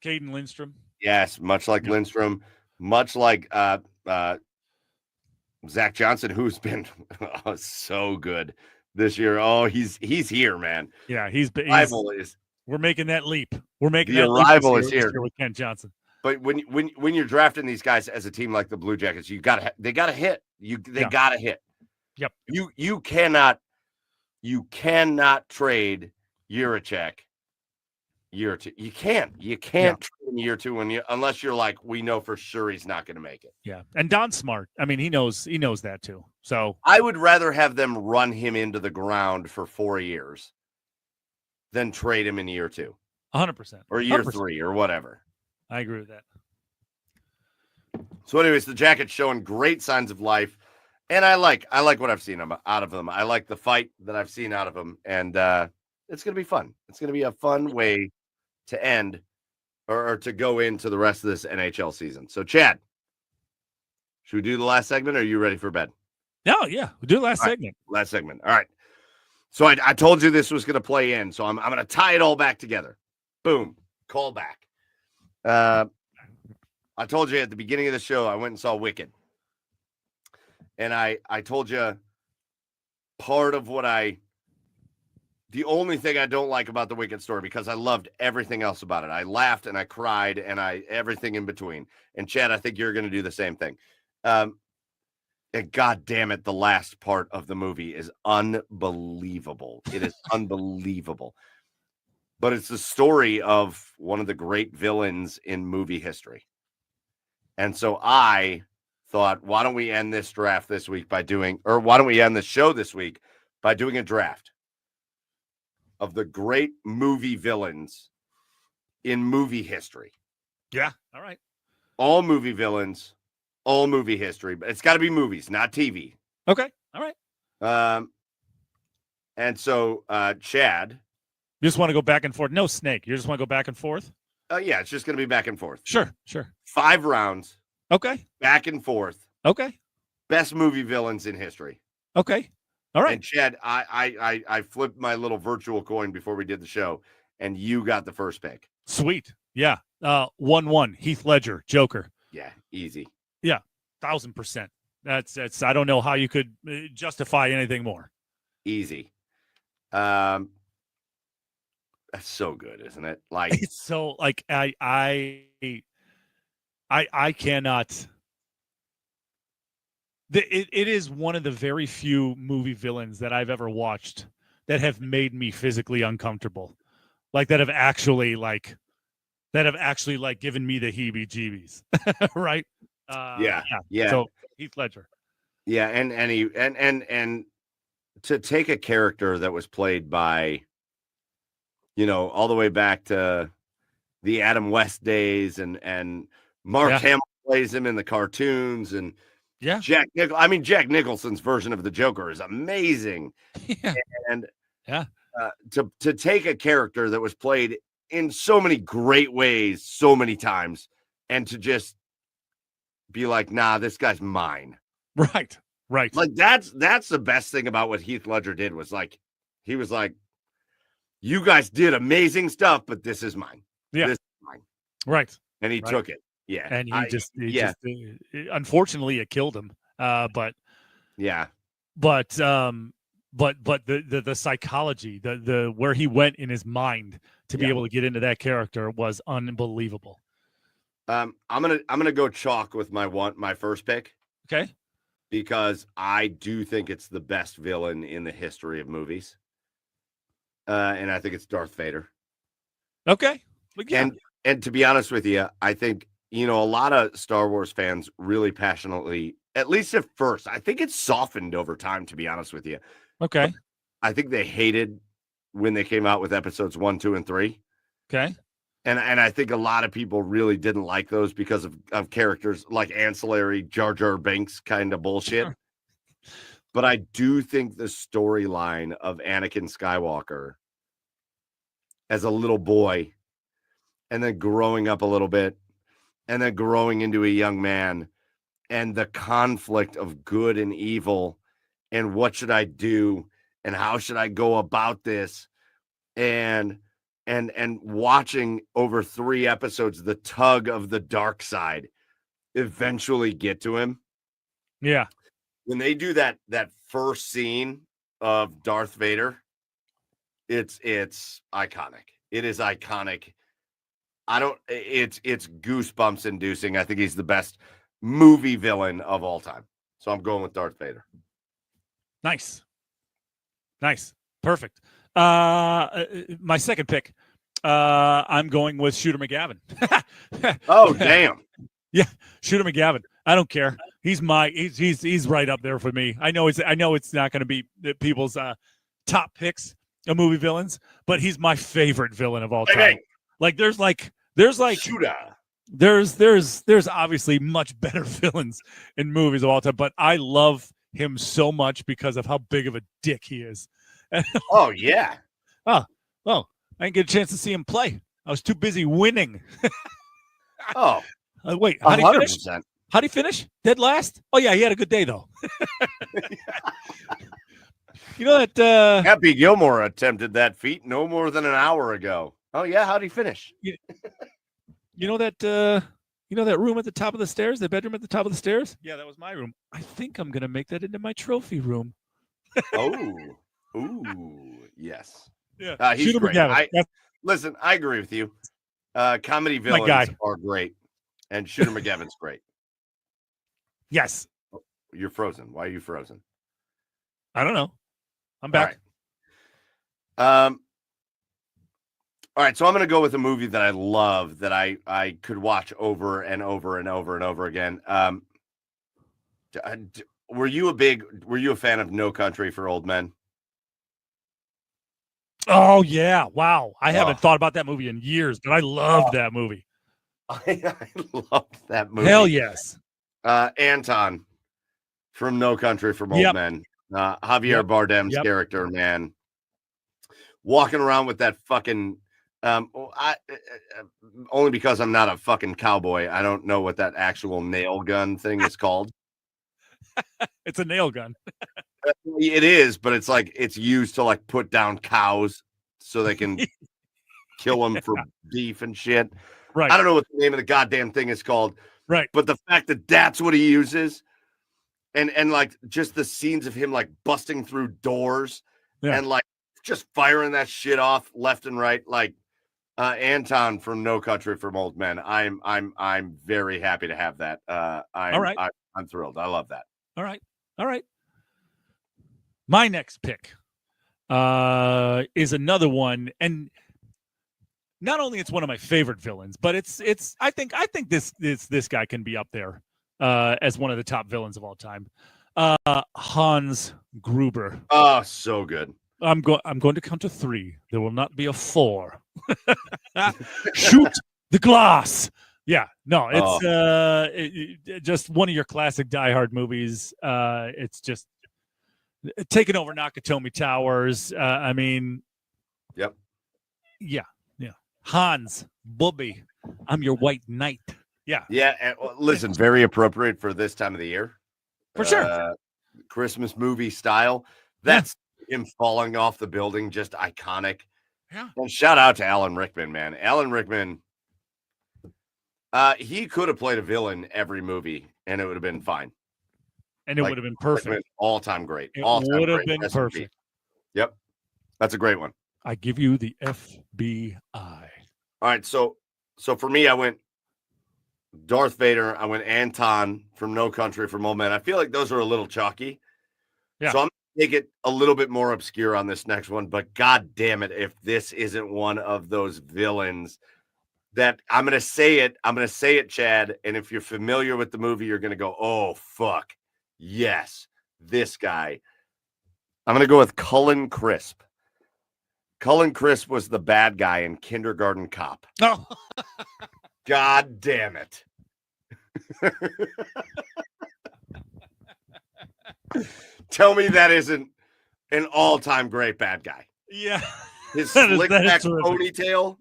Caden Lindstrom. Yes, much like Yep. Lindstrom, much like Zach Johnson, who's been so good this year. Oh, he's here, man. Yeah, he's Rival is we're making that leap. We're making the that leap arrival this is year here. with Ken Johnson. But when you're drafting these guys as a team like the Blue Jackets, they gotta hit. They gotta hit. Yep. You cannot trade Juracek year 2. You can't trade him year 2 unless you're like, we know for sure he's not gonna make it. Yeah. And Don's smart. I mean, he knows that too. So I would rather have them run him into the ground for 4 years than trade him in year 2. 100%. Or year 100%. 3 or whatever. I agree with that. So, anyways, the Jackets showing great signs of life, and I like what I've seen out of them. I like the fight that I've seen out of them, and it's going to be fun. It's going to be a fun way to end or to go into the rest of this NHL season. So, Chad, should we do the last segment? Or are you ready for bed? No, yeah, we'll do the last segment. Right, last segment. All right. So I told you this was going to play in, so I'm going to tie it all back together. Boom, call back. I told you at the beginning of the show, I went and saw Wicked. And I told you part of the only thing I don't like about the Wicked story, because I loved everything else about it. I laughed and I cried and everything in between. And Chad, I think you're going to do the same thing. And God damn it, the last part of the movie is unbelievable. It is unbelievable. But it's the story of one of the great villains in movie history. And so I thought, why don't we end this draft this week why don't we end the show this week by doing a draft of the great movie villains in movie history. Yeah. All right. All movie villains, all movie history, but it's got to be movies, not TV. Okay. All right. And so, Chad, you just want to go back and forth. No snake. You just want to go back and forth. Yeah, it's just going to be back and forth. Sure. 5 rounds. Okay. Back and forth. Okay. Best movie villains in history. Okay. All right. And Chad, I flipped my little virtual coin before we did the show, and you got the first pick. Sweet. Yeah. 1-1. Heath Ledger, Joker. Yeah, easy. Yeah, 1,000%. That's. I don't know how you could justify anything more. Easy. That's so good, isn't it? Like it's so like I cannot. It is one of the very few movie villains that I've ever watched that have made me physically uncomfortable, like that have actually given me the heebie-jeebies, right? Yeah. So Heath Ledger. Yeah, and to take a character that was played by, all the way back to the Adam West days, and Mark Hamill plays him in the cartoons, and Jack Nicholson's version of the Joker is amazing. Yeah. And to take a character that was played in so many great ways, so many times, and to just be like, nah, this guy's mine. Right. Like that's the best thing about what Heath Ledger did was like, he was like, you guys did amazing stuff, but this is mine. Yeah. This is mine. Right. And he took it. Yeah. And he just unfortunately it killed him. But the psychology, the where he went in his mind to be able to get into that character was unbelievable. I'm gonna go chalk with my first pick. Okay. Because I do think it's the best villain in the history of movies. And I think it's Darth Vader. Okay. But yeah. And to be honest with you, I think, a lot of Star Wars fans really passionately, at least at first, I think it's softened over time, to be honest with you. Okay. I think they hated when they came out with episodes 1, 2, and 3. Okay. And I think a lot of people really didn't like those because of characters like ancillary Jar Jar Binks kind of bullshit. Sure. But I do think the storyline of Anakin Skywalker as a little boy and then growing up a little bit and then growing into a young man and the conflict of good and evil and what should I do and how should I go about this and watching over 3 episodes the tug of the dark side eventually get to him. Yeah. When they do that first scene of Darth Vader, it's iconic. It is iconic. It's goosebumps inducing. I think he's the best movie villain of all time. So I'm going with Darth Vader. Nice. Perfect. My second pick. I'm going with Shooter McGavin. Oh, damn. Yeah, Shooter McGavin. I don't care. He's right up there for me. I know it's not going to be people's top picks of movie villains, but he's my favorite villain of all time. Hey. Like there's Shooter. There's obviously much better villains in movies of all time, but I love him so much because of how big of a dick he is. Oh yeah. Oh, well, I didn't get a chance to see him play. I was too busy winning. Oh, wait, how did he finish? 100%. How'd he finish? Dead last? Oh yeah, he had a good day though. You know that Happy Gilmore attempted that feat no more than an hour ago. Oh yeah, how'd he finish? You know that room at the top of the stairs, the bedroom at the top of the stairs? Yeah, that was my room. I think I'm gonna make that into my trophy room. Oh, ooh, yes. Yeah, he's great. Listen, I agree with you. Comedy villains are great, and Shooter McGavin's great. Yes. You're frozen. Why are you frozen? I don't know. I'm back. All right. So I'm going to go with a movie that I love that I could watch over and over and over and over again. Were you a fan of No Country for Old Men? Oh yeah. Wow. I haven't thought about that movie in years, but I loved that movie. I loved that movie. Hell yes. Anton from No Country for Old Men. Javier Bardem's character, man. Walking around with that fucking only because I'm not a fucking cowboy, I don't know what that actual nail gun thing is called. It's a nail gun. It is, but it's like it's used to like put down cows so they can kill them for beef and shit. Right. I don't know what the name of the goddamn thing is called. Right. But the fact that that's what he uses and like just the scenes of him like busting through doors and like just firing that shit off left and right, like Anton from No Country for Old Men. I'm very happy to have that. I'm thrilled. I love that. All right. My next pick is another one, and not only it's one of my favorite villains, but it's I think this guy can be up there as one of the top villains of all time. Hans Gruber. Oh, so good. I'm going to count to 3. There will not be a 4. Shoot the glass. Yeah, no, it's just one of your classic Die Hard movies. It's just taking over Nakatomi Towers. I mean, yep. Yeah. Hans, Bubby, I'm your white knight. Yeah. Yeah. And, listen, very appropriate for this time of the year. For sure. Christmas movie style. That's him falling off the building. Just iconic. Yeah. And shout out to Alan Rickman, man. Alan Rickman, he could have played a villain every movie and it would have been fine. And it would have been perfect. All-time great. It would have been perfect. Yep. That's a great one. I give you the FBI. All right. So for me, I went Darth Vader. I went Anton from No Country for Old Men. I feel like those are a little chalky. Yeah. So I'm take it a little bit more obscure on this next one, but god damn it if this isn't one of those villains that I'm going to say it, Chad, and if you're familiar with the movie, you're going to go, oh, fuck, yes, this guy. I'm going to go with Cullen Crisp. Cullen Crisp was the bad guy in Kindergarten Cop. Oh. God damn it. Tell me that isn't an all-time great bad guy. Yeah. His slick back ponytail.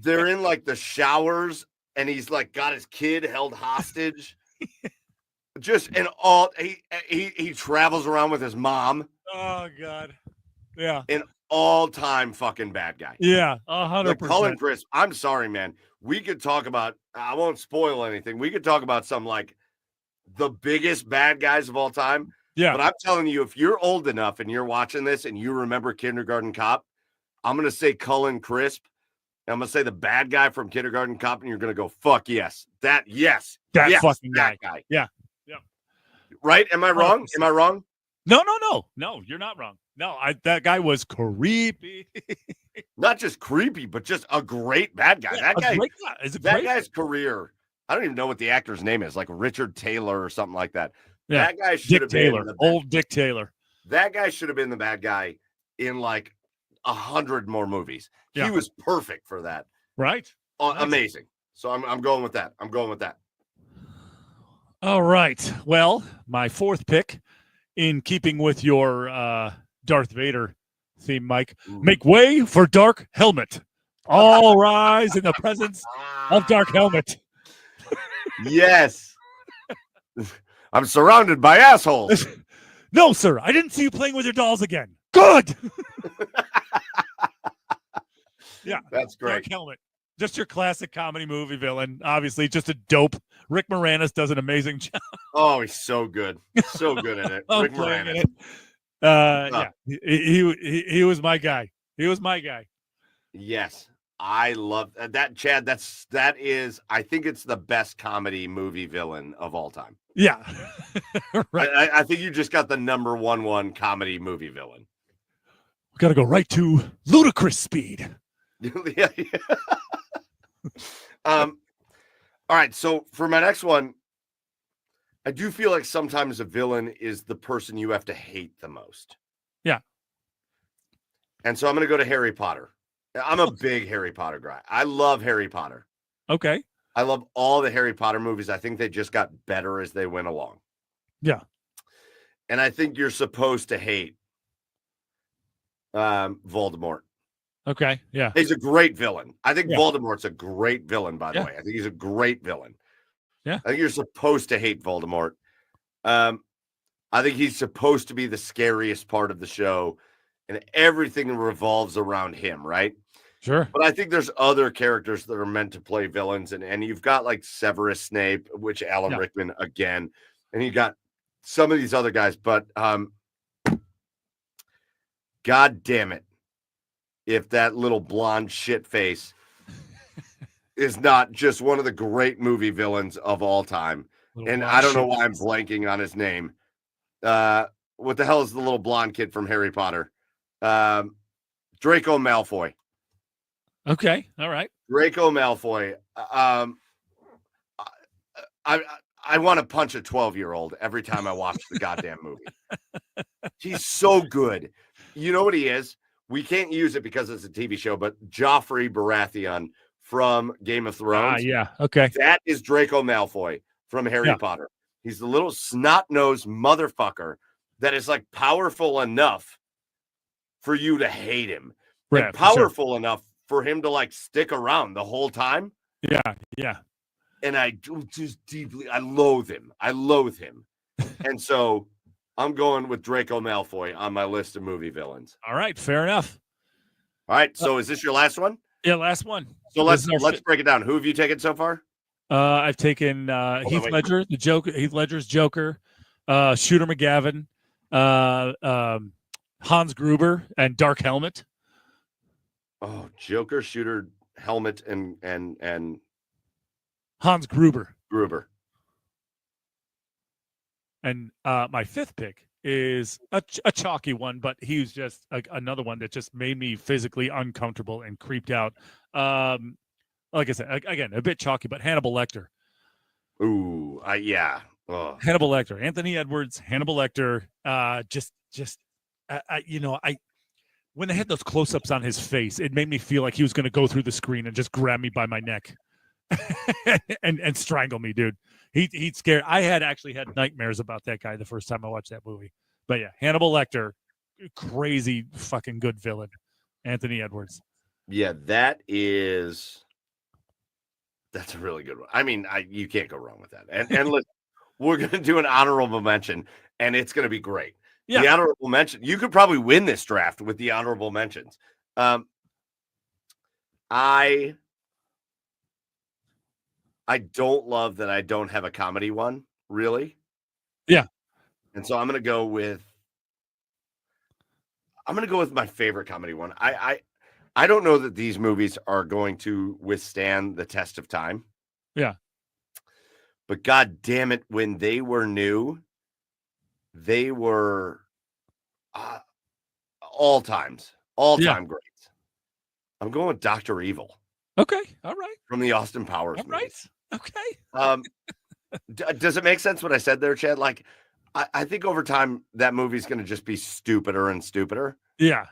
They're in like the showers and he's like got his kid held hostage. Just an all he travels around with his mom. Oh god. Yeah. An all-time fucking bad guy. Yeah, 100%. Cullen Crisp, I'm sorry, man. We could talk about, I won't spoil anything. We could talk about some like the biggest bad guys of all time. Yeah. But I'm telling you, if you're old enough and you're watching this and you remember Kindergarten Cop, I'm going to say Cullen Crisp. I'm going to say the bad guy from Kindergarten Cop, and you're going to go, fuck yes. That fucking that guy. Yeah. Yeah. Right? Am I wrong? 100%. Am I wrong? No, you're not wrong. No, that guy was creepy. Not just creepy, but just a great bad guy. Yeah, that guy's career, I don't even know what the actor's name is, like Richard Taylor or something like that. Yeah. That guy should have been old Dick Taylor. That guy should have been the bad guy in like 100 more movies. Yeah. He was perfect for that. Right. Amazing. So I'm going with that. All right. Well, my fourth pick, in keeping with your Darth Vader theme, Mike, make way for Dark Helmet. All rise in the presence of Dark Helmet. Yes. I'm surrounded by assholes. No, sir. I didn't see you playing with your dolls again. Good. Yeah. That's great. Dark Helmet. Just your classic comedy movie villain. Obviously, just a dope. Rick Moranis does an amazing job. Oh, he's so good. So good at it. Rick Moranis. Yeah. He was my guy. Yes. I love that, Chad. That is, I think it's the best comedy movie villain of all time. Yeah. Right. I think you just got the number one comedy movie villain. We got to go right to ludicrous speed. Yeah. All right. So for my next one, I do feel like sometimes a villain is the person you have to hate the most. Yeah. And so I'm going to go to Harry Potter. I'm a big Harry Potter guy. I love Harry Potter. Okay. I love all the Harry Potter movies. I think they just got better as they went along. Yeah. And I think you're supposed to hate Voldemort. Okay. Yeah. He's a great villain. I think Voldemort's a great villain, by the way. I think he's a great villain. Yeah. I think you're supposed to hate Voldemort. I think he's supposed to be the scariest part of the show, and everything revolves around him, right? Sure. But I think there's other characters that are meant to play villains, and you've got like Severus Snape, which Alan Rickman again, and you got some of these other guys, but God damn it, if that little blonde shit face is not just one of the great movie villains of all time. And I don't know why I'm blanking on his name. What the hell is the little blonde kid from Harry Potter? Draco Malfoy. Okay. All right. Draco Malfoy. I want to punch a 12-year-old every time I watch the goddamn movie. He's so good. You know what he is? We can't use it because it's a TV show, but Joffrey Baratheon from Game of Thrones. Yeah. Okay. That is Draco Malfoy from Harry Potter. He's the little snot-nosed motherfucker that is like powerful enough for you to hate him. Right, and powerful enough for him to like stick around the whole time. Yeah. Yeah. And I do just deeply, I loathe him. And so I'm going with Draco Malfoy on my list of movie villains. All right. Fair enough. All right. So is this your last one? Yeah. Last one. So let's break it down. Who have you taken so far? I've taken Heath Ledger, the Joker, Heath Ledger's Joker, Shooter McGavin, Hans Gruber, and Dark Helmet. Oh, Joker, Shooter, Helmet, and Hans Gruber. Gruber. And my fifth pick is a chalky one, but he was just another one that just made me physically uncomfortable and creeped out. Like I said, again, a bit chalky, but Hannibal Lecter. Ooh, yeah. Oh. Hannibal Lecter, Anthony Edwards, Hannibal Lecter. When they had those close-ups on his face, it made me feel like he was going to go through the screen and just grab me by my neck and strangle me, dude. He'd scare. I had actually had nightmares about that guy the first time I watched that movie. But yeah, Hannibal Lecter, crazy fucking good villain. Anthony Edwards. Yeah, that's a really good one. I mean, you can't go wrong with that. And listen, we're going to do an honorable mention, and it's going to be great. Yeah. The honorable mention, you could probably win this draft with the honorable mentions. I don't love that I don't have a comedy one, really. Yeah. And so I'm going to go with my favorite comedy one. I don't know that these movies are going to withstand the test of time. Yeah. But God damn it, when they were new, they were all-time greats. I'm going with Dr. Evil. Okay. All right. From the Austin Powers movies. Okay. Does it make sense what I said there, Chad? Like, I think over time that movie's going to just be stupider and stupider. Yeah.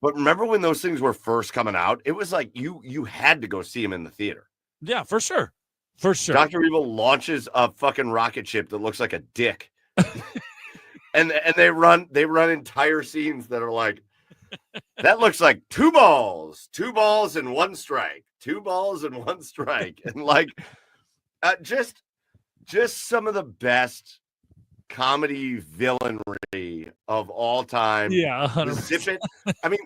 But remember when those things were first coming out? It was like you had to go see them in the theater. Yeah, for sure. For sure. Dr. Evil launches a fucking rocket ship that looks like a dick. and they run entire scenes that are like, that looks like two balls and one strike. 2 balls and 1 strike. And like just some of the best comedy villainry of all time. Yeah. Zip It. I mean,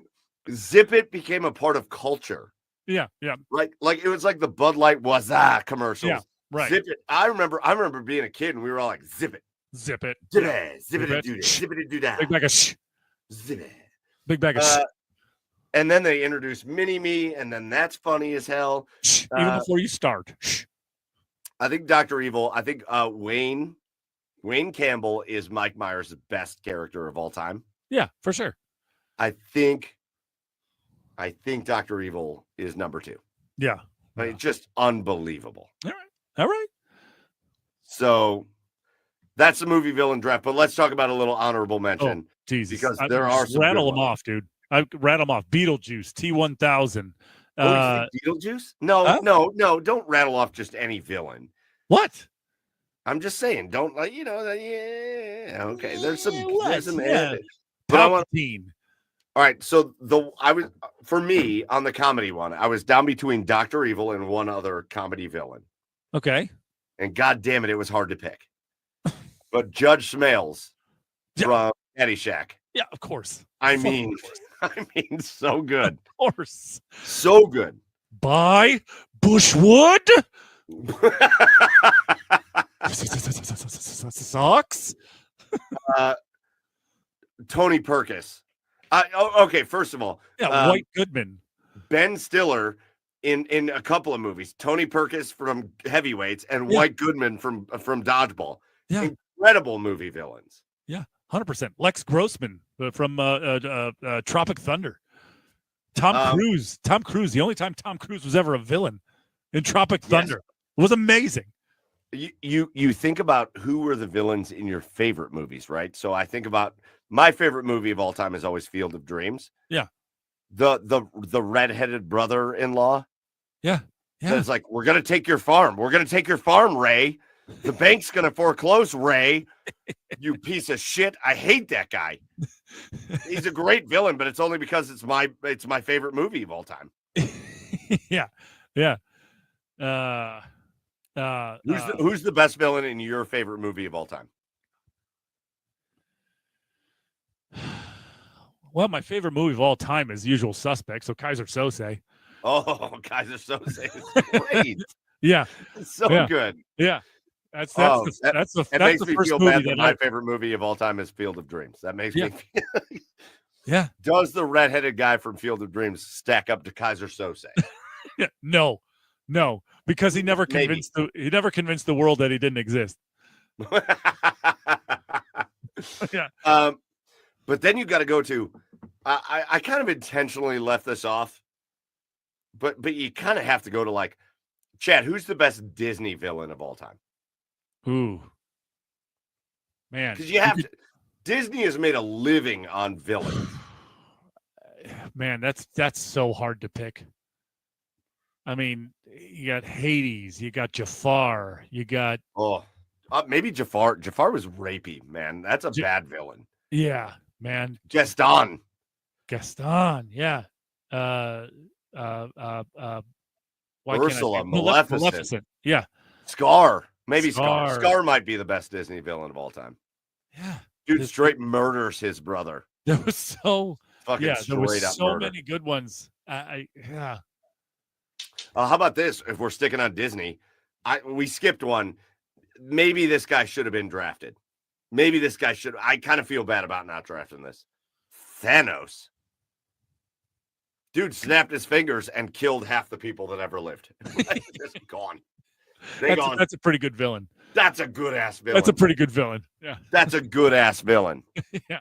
Zip It became a part of culture. Yeah. Like it was like the Bud Light Waza commercials. Yeah, right. Zip It. I remember being a kid and we were all like, zip it. Zip it. Zip it. Zip it and do that. Zip it and do that. Big bag of shh. Zip it. Big bag of shh. And then they introduced Mini-Me, and then that's funny as hell. Shh. Even before you start. Shh. I think Dr. Evil, Wayne Campbell is Mike Myers' best character of all time. Yeah, for sure. I think Dr. Evil is number 2. Yeah. I mean, just unbelievable. All right. So that's the movie villain draft, but let's talk about a little honorable mention. Oh, Jesus. Because there are some rattle them off, dude. I rattle them off. Beetlejuice, T-1000. Beetlejuice? No, don't rattle off just any villain. What? I'm just saying, don't okay. There's some But I want team. All right, so for me on the comedy one, I was down between Dr. Evil and one other comedy villain. Okay. And God damn it, it was hard to pick. But Judge Smails from Caddyshack. Yeah, of course. I mean, so good. Of course. So good. By Bushwood? Socks? Tony Perkis. Okay, first of all. Yeah, White Goodman. Ben Stiller in a couple of movies. Tony Perkis from Heavyweights and White Goodman from Dodgeball. Yeah. Incredible movie villains. Yeah, 100%. Lex Grossman from Tropic Thunder. Tom Cruise. The only time Tom Cruise was ever a villain in Tropic Thunder. It was amazing. You think about who were the villains in your favorite movies, right? So I think about my favorite movie of all time is always Field of Dreams. Yeah. The redheaded brother-in-law. Yeah. So it's like, we're going to take your farm. We're going to take your farm, Ray. The bank's going to foreclose, Ray. You piece of shit. I hate that guy. He's a great villain, but it's only because it's my favorite movie of all time. Yeah. Who's the best villain in your favorite movie of all time? Well, my favorite movie of all time is Usual Suspects, so Kaiser Sose. Oh, Kaiser Sose is great. Yeah. It's so good. Yeah. That's the makes me first feel movie bad that my favorite movie of all time is Field of Dreams. That makes me feel Yeah. Does the redheaded guy from Field of Dreams stack up to Kaiser Sose? Yeah. No, because he never convinced the world that he didn't exist. Yeah. But then you got to go to. I kind of intentionally left this off, but you kind of have to go to like, Chad. Who's the best Disney villain of all time? Ooh, man. Because you have to. Disney has made a living on villains. Man, that's so hard to pick. I mean, you got Hades, you got Jafar, you got maybe Jafar. Jafar was rapey, man. That's a bad villain. Yeah, man. Gaston, yeah. Ursula, Maleficent. Yeah. Scar. Maybe Scar. Scar might be the best Disney villain of all time. Yeah. Dude straight murders his brother. There was so fucking there was so murder. many good ones. Yeah. How about this? If we're sticking on Disney, we skipped one. Maybe this guy should have been drafted. Maybe this guy should. I kind of feel bad about not drafting this. Thanos. Dude snapped his fingers and killed half the people that ever lived. Just gone. That's a pretty good villain. That's a good ass villain. That's a pretty good villain. Yeah. That's a good ass villain. Yeah.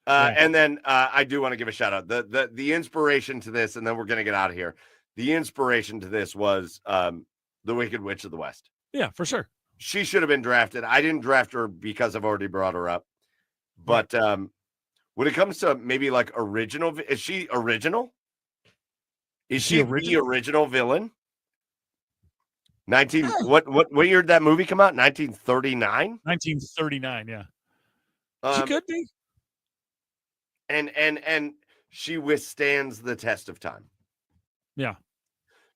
And then I do want to give a shout out. The inspiration to this, and then we're gonna get out of here. The inspiration to this was the Wicked Witch of the West. Yeah, for sure. She should have been drafted. I didn't draft her because I've already brought her up. But when it comes to maybe like original, is she original? Is she the original villain? What year did that movie come out? 1939? 1939, yeah. She could be. And she withstands the test of time. Yeah.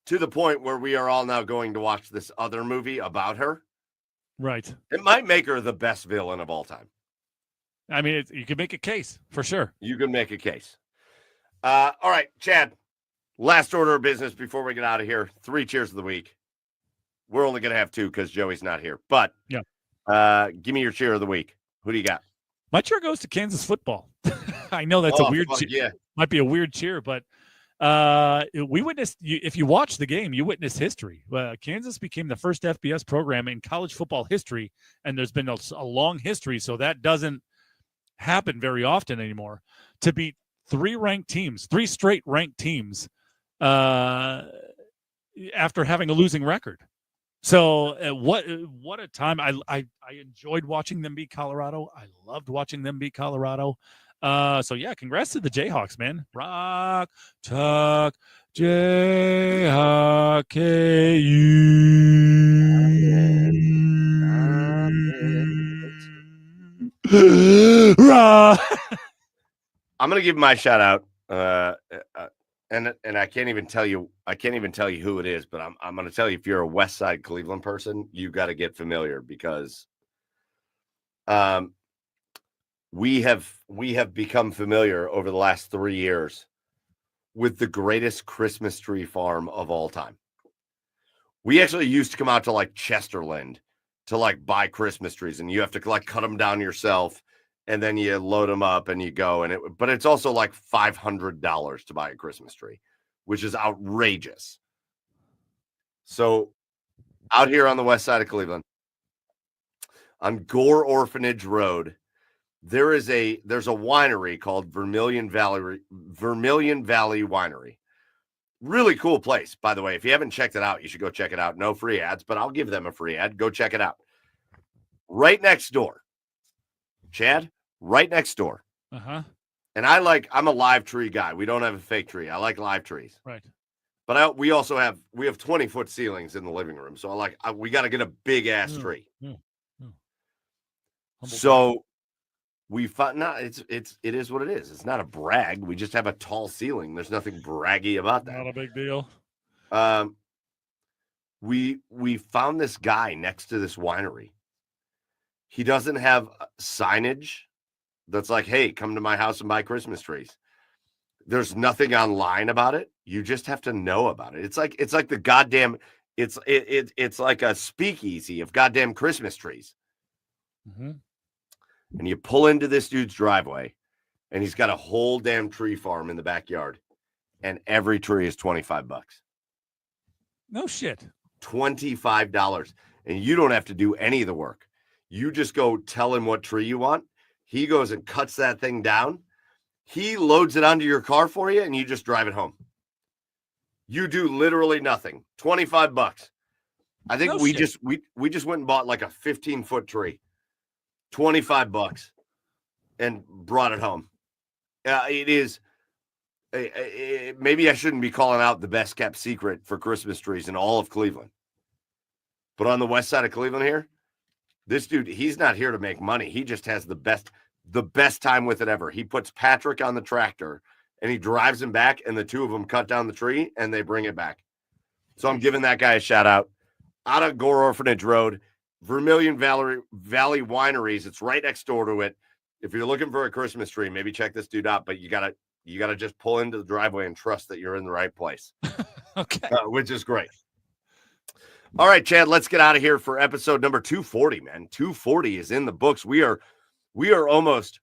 To the point where we are all now going to watch this other movie about her. Right. It might make her the best villain of all time. I mean, you can make a case for sure. You can make a case. All right, Chad. Last order of business before we get out of here. 3 cheers of the week. We're only going to have 2 because Joey's not here. But give me your cheer of the week. Who do you got? My cheer goes to Kansas football. I know that's a weird cheer. Yeah. Might be a weird cheer, but we witnessed, if you watch the game, you witnessed history. Kansas became the first FBS program in college football history, and there's been a long history, so that doesn't happen very often anymore, to beat 3 straight ranked teams after having a losing record. So what a time. I enjoyed watching them beat Colorado. I loved watching them beat Colorado. So yeah, congrats to the Jayhawks, man. Rock, Tuck, Jayhawk, I'm gonna give my shout out. And I can't even tell you who it is, but I'm going to tell you, if you're a West Side Cleveland person, you got to get familiar, because we have become familiar over the last 3 years with the greatest Christmas tree farm of all time. We actually used to come out to like Chesterland to like buy Christmas trees, and you have to like cut them down yourself. And then you load them up and you go, but it's also like $500 to buy a Christmas tree, which is outrageous. So out here on the west side of Cleveland, on Gore Orphanage Road, there's a winery called Vermilion Valley Winery. Really cool place, by the way. If you haven't checked it out, you should go check it out. No free ads, but I'll give them a free ad. Go check it out. Right next door, Chad. Right next door. Uh-huh. And I'm a live tree guy. We don't have a fake tree. I like live trees. Right. But we have 20-foot ceilings in the living room. So we got to get a big ass tree. So we found it is what it is. It's not a brag. We just have a tall ceiling. There's nothing braggy about that. Not a big deal. We found this guy next to this winery. He doesn't have signage that's like, hey, come to my house and buy Christmas trees. There's nothing online about it. You just have to know about it. It's like the goddamn, it's like a speakeasy of goddamn Christmas trees. Mm-hmm. And you pull into this dude's driveway, and he's got a whole damn tree farm in the backyard, and every tree is $25. No shit. $25. And you don't have to do any of the work. You just go tell him what tree you want. He goes and cuts that thing down. He loads it onto your car for you, and you just drive it home. You do literally nothing. $25. I think we just went and bought like a 15-foot tree. $25 and brought it home. It is maybe I shouldn't be calling out the best kept secret for Christmas trees in all of Cleveland. But on the west side of Cleveland here, this dude, he's not here to make money. He just has the best time with it ever. He puts Patrick on the tractor and he drives him back, and the two of them cut down the tree and they bring it back. So I'm giving that guy a shout out. Out of Gore Orphanage Road, Vermilion Valley Wineries. It's right next door to it. If you're looking for a Christmas tree, maybe check this dude out, but you gotta just pull into the driveway and trust that you're in the right place. Okay. Which is great. All right, Chad, let's get out of here for episode number 240, man. 240 is in the books. We are almost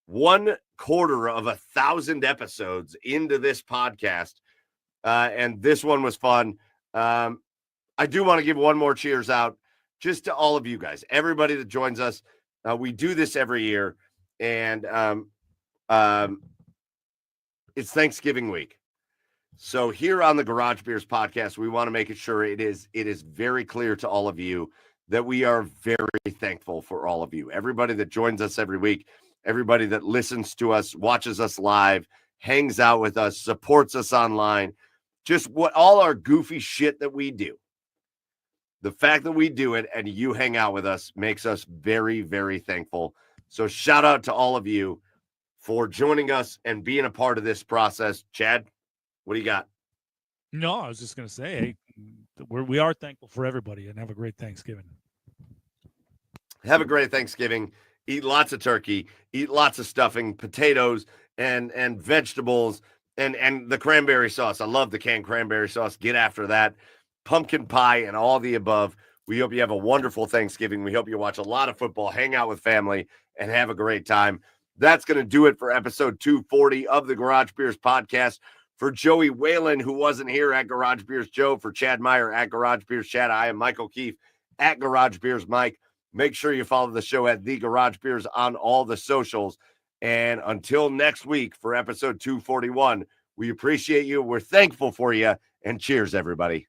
1/4 of 1,000 episodes into this podcast. And this one was fun. I do want to give one more cheers out just to all of you guys, everybody that joins us. We do this every year, and it's Thanksgiving week. So here on the Garage Beers podcast, we want to make it sure it is very clear to all of you that we are very thankful for all of you. Everybody that joins us every week, everybody that listens to us, watches us live, hangs out with us, supports us online, just what all our goofy shit that we do. The fact that we do it and you hang out with us makes us very, very thankful. So shout out to all of you for joining us and being a part of this process. Chad, what do you got? No, I was just going to say, we are thankful for everybody, and have a great Thanksgiving. Have a great Thanksgiving. Eat lots of turkey, eat lots of stuffing, potatoes, and vegetables, and the cranberry sauce. I love the canned cranberry sauce. Get after that. Pumpkin pie and all the above. We hope you have a wonderful Thanksgiving. We hope you watch a lot of football, hang out with family, and have a great time. That's going to do it for episode 240 of the Garage Beers podcast. For Joey Whalen, who wasn't here at Garage Beers Joe, for Chad Meyer at Garage Beers Chad, I am Michael Keefe at Garage Beers Mike. Make sure you follow the show at The Garage Beers on all the socials. And until next week for episode 241, we appreciate you. We're thankful for you. And cheers, everybody.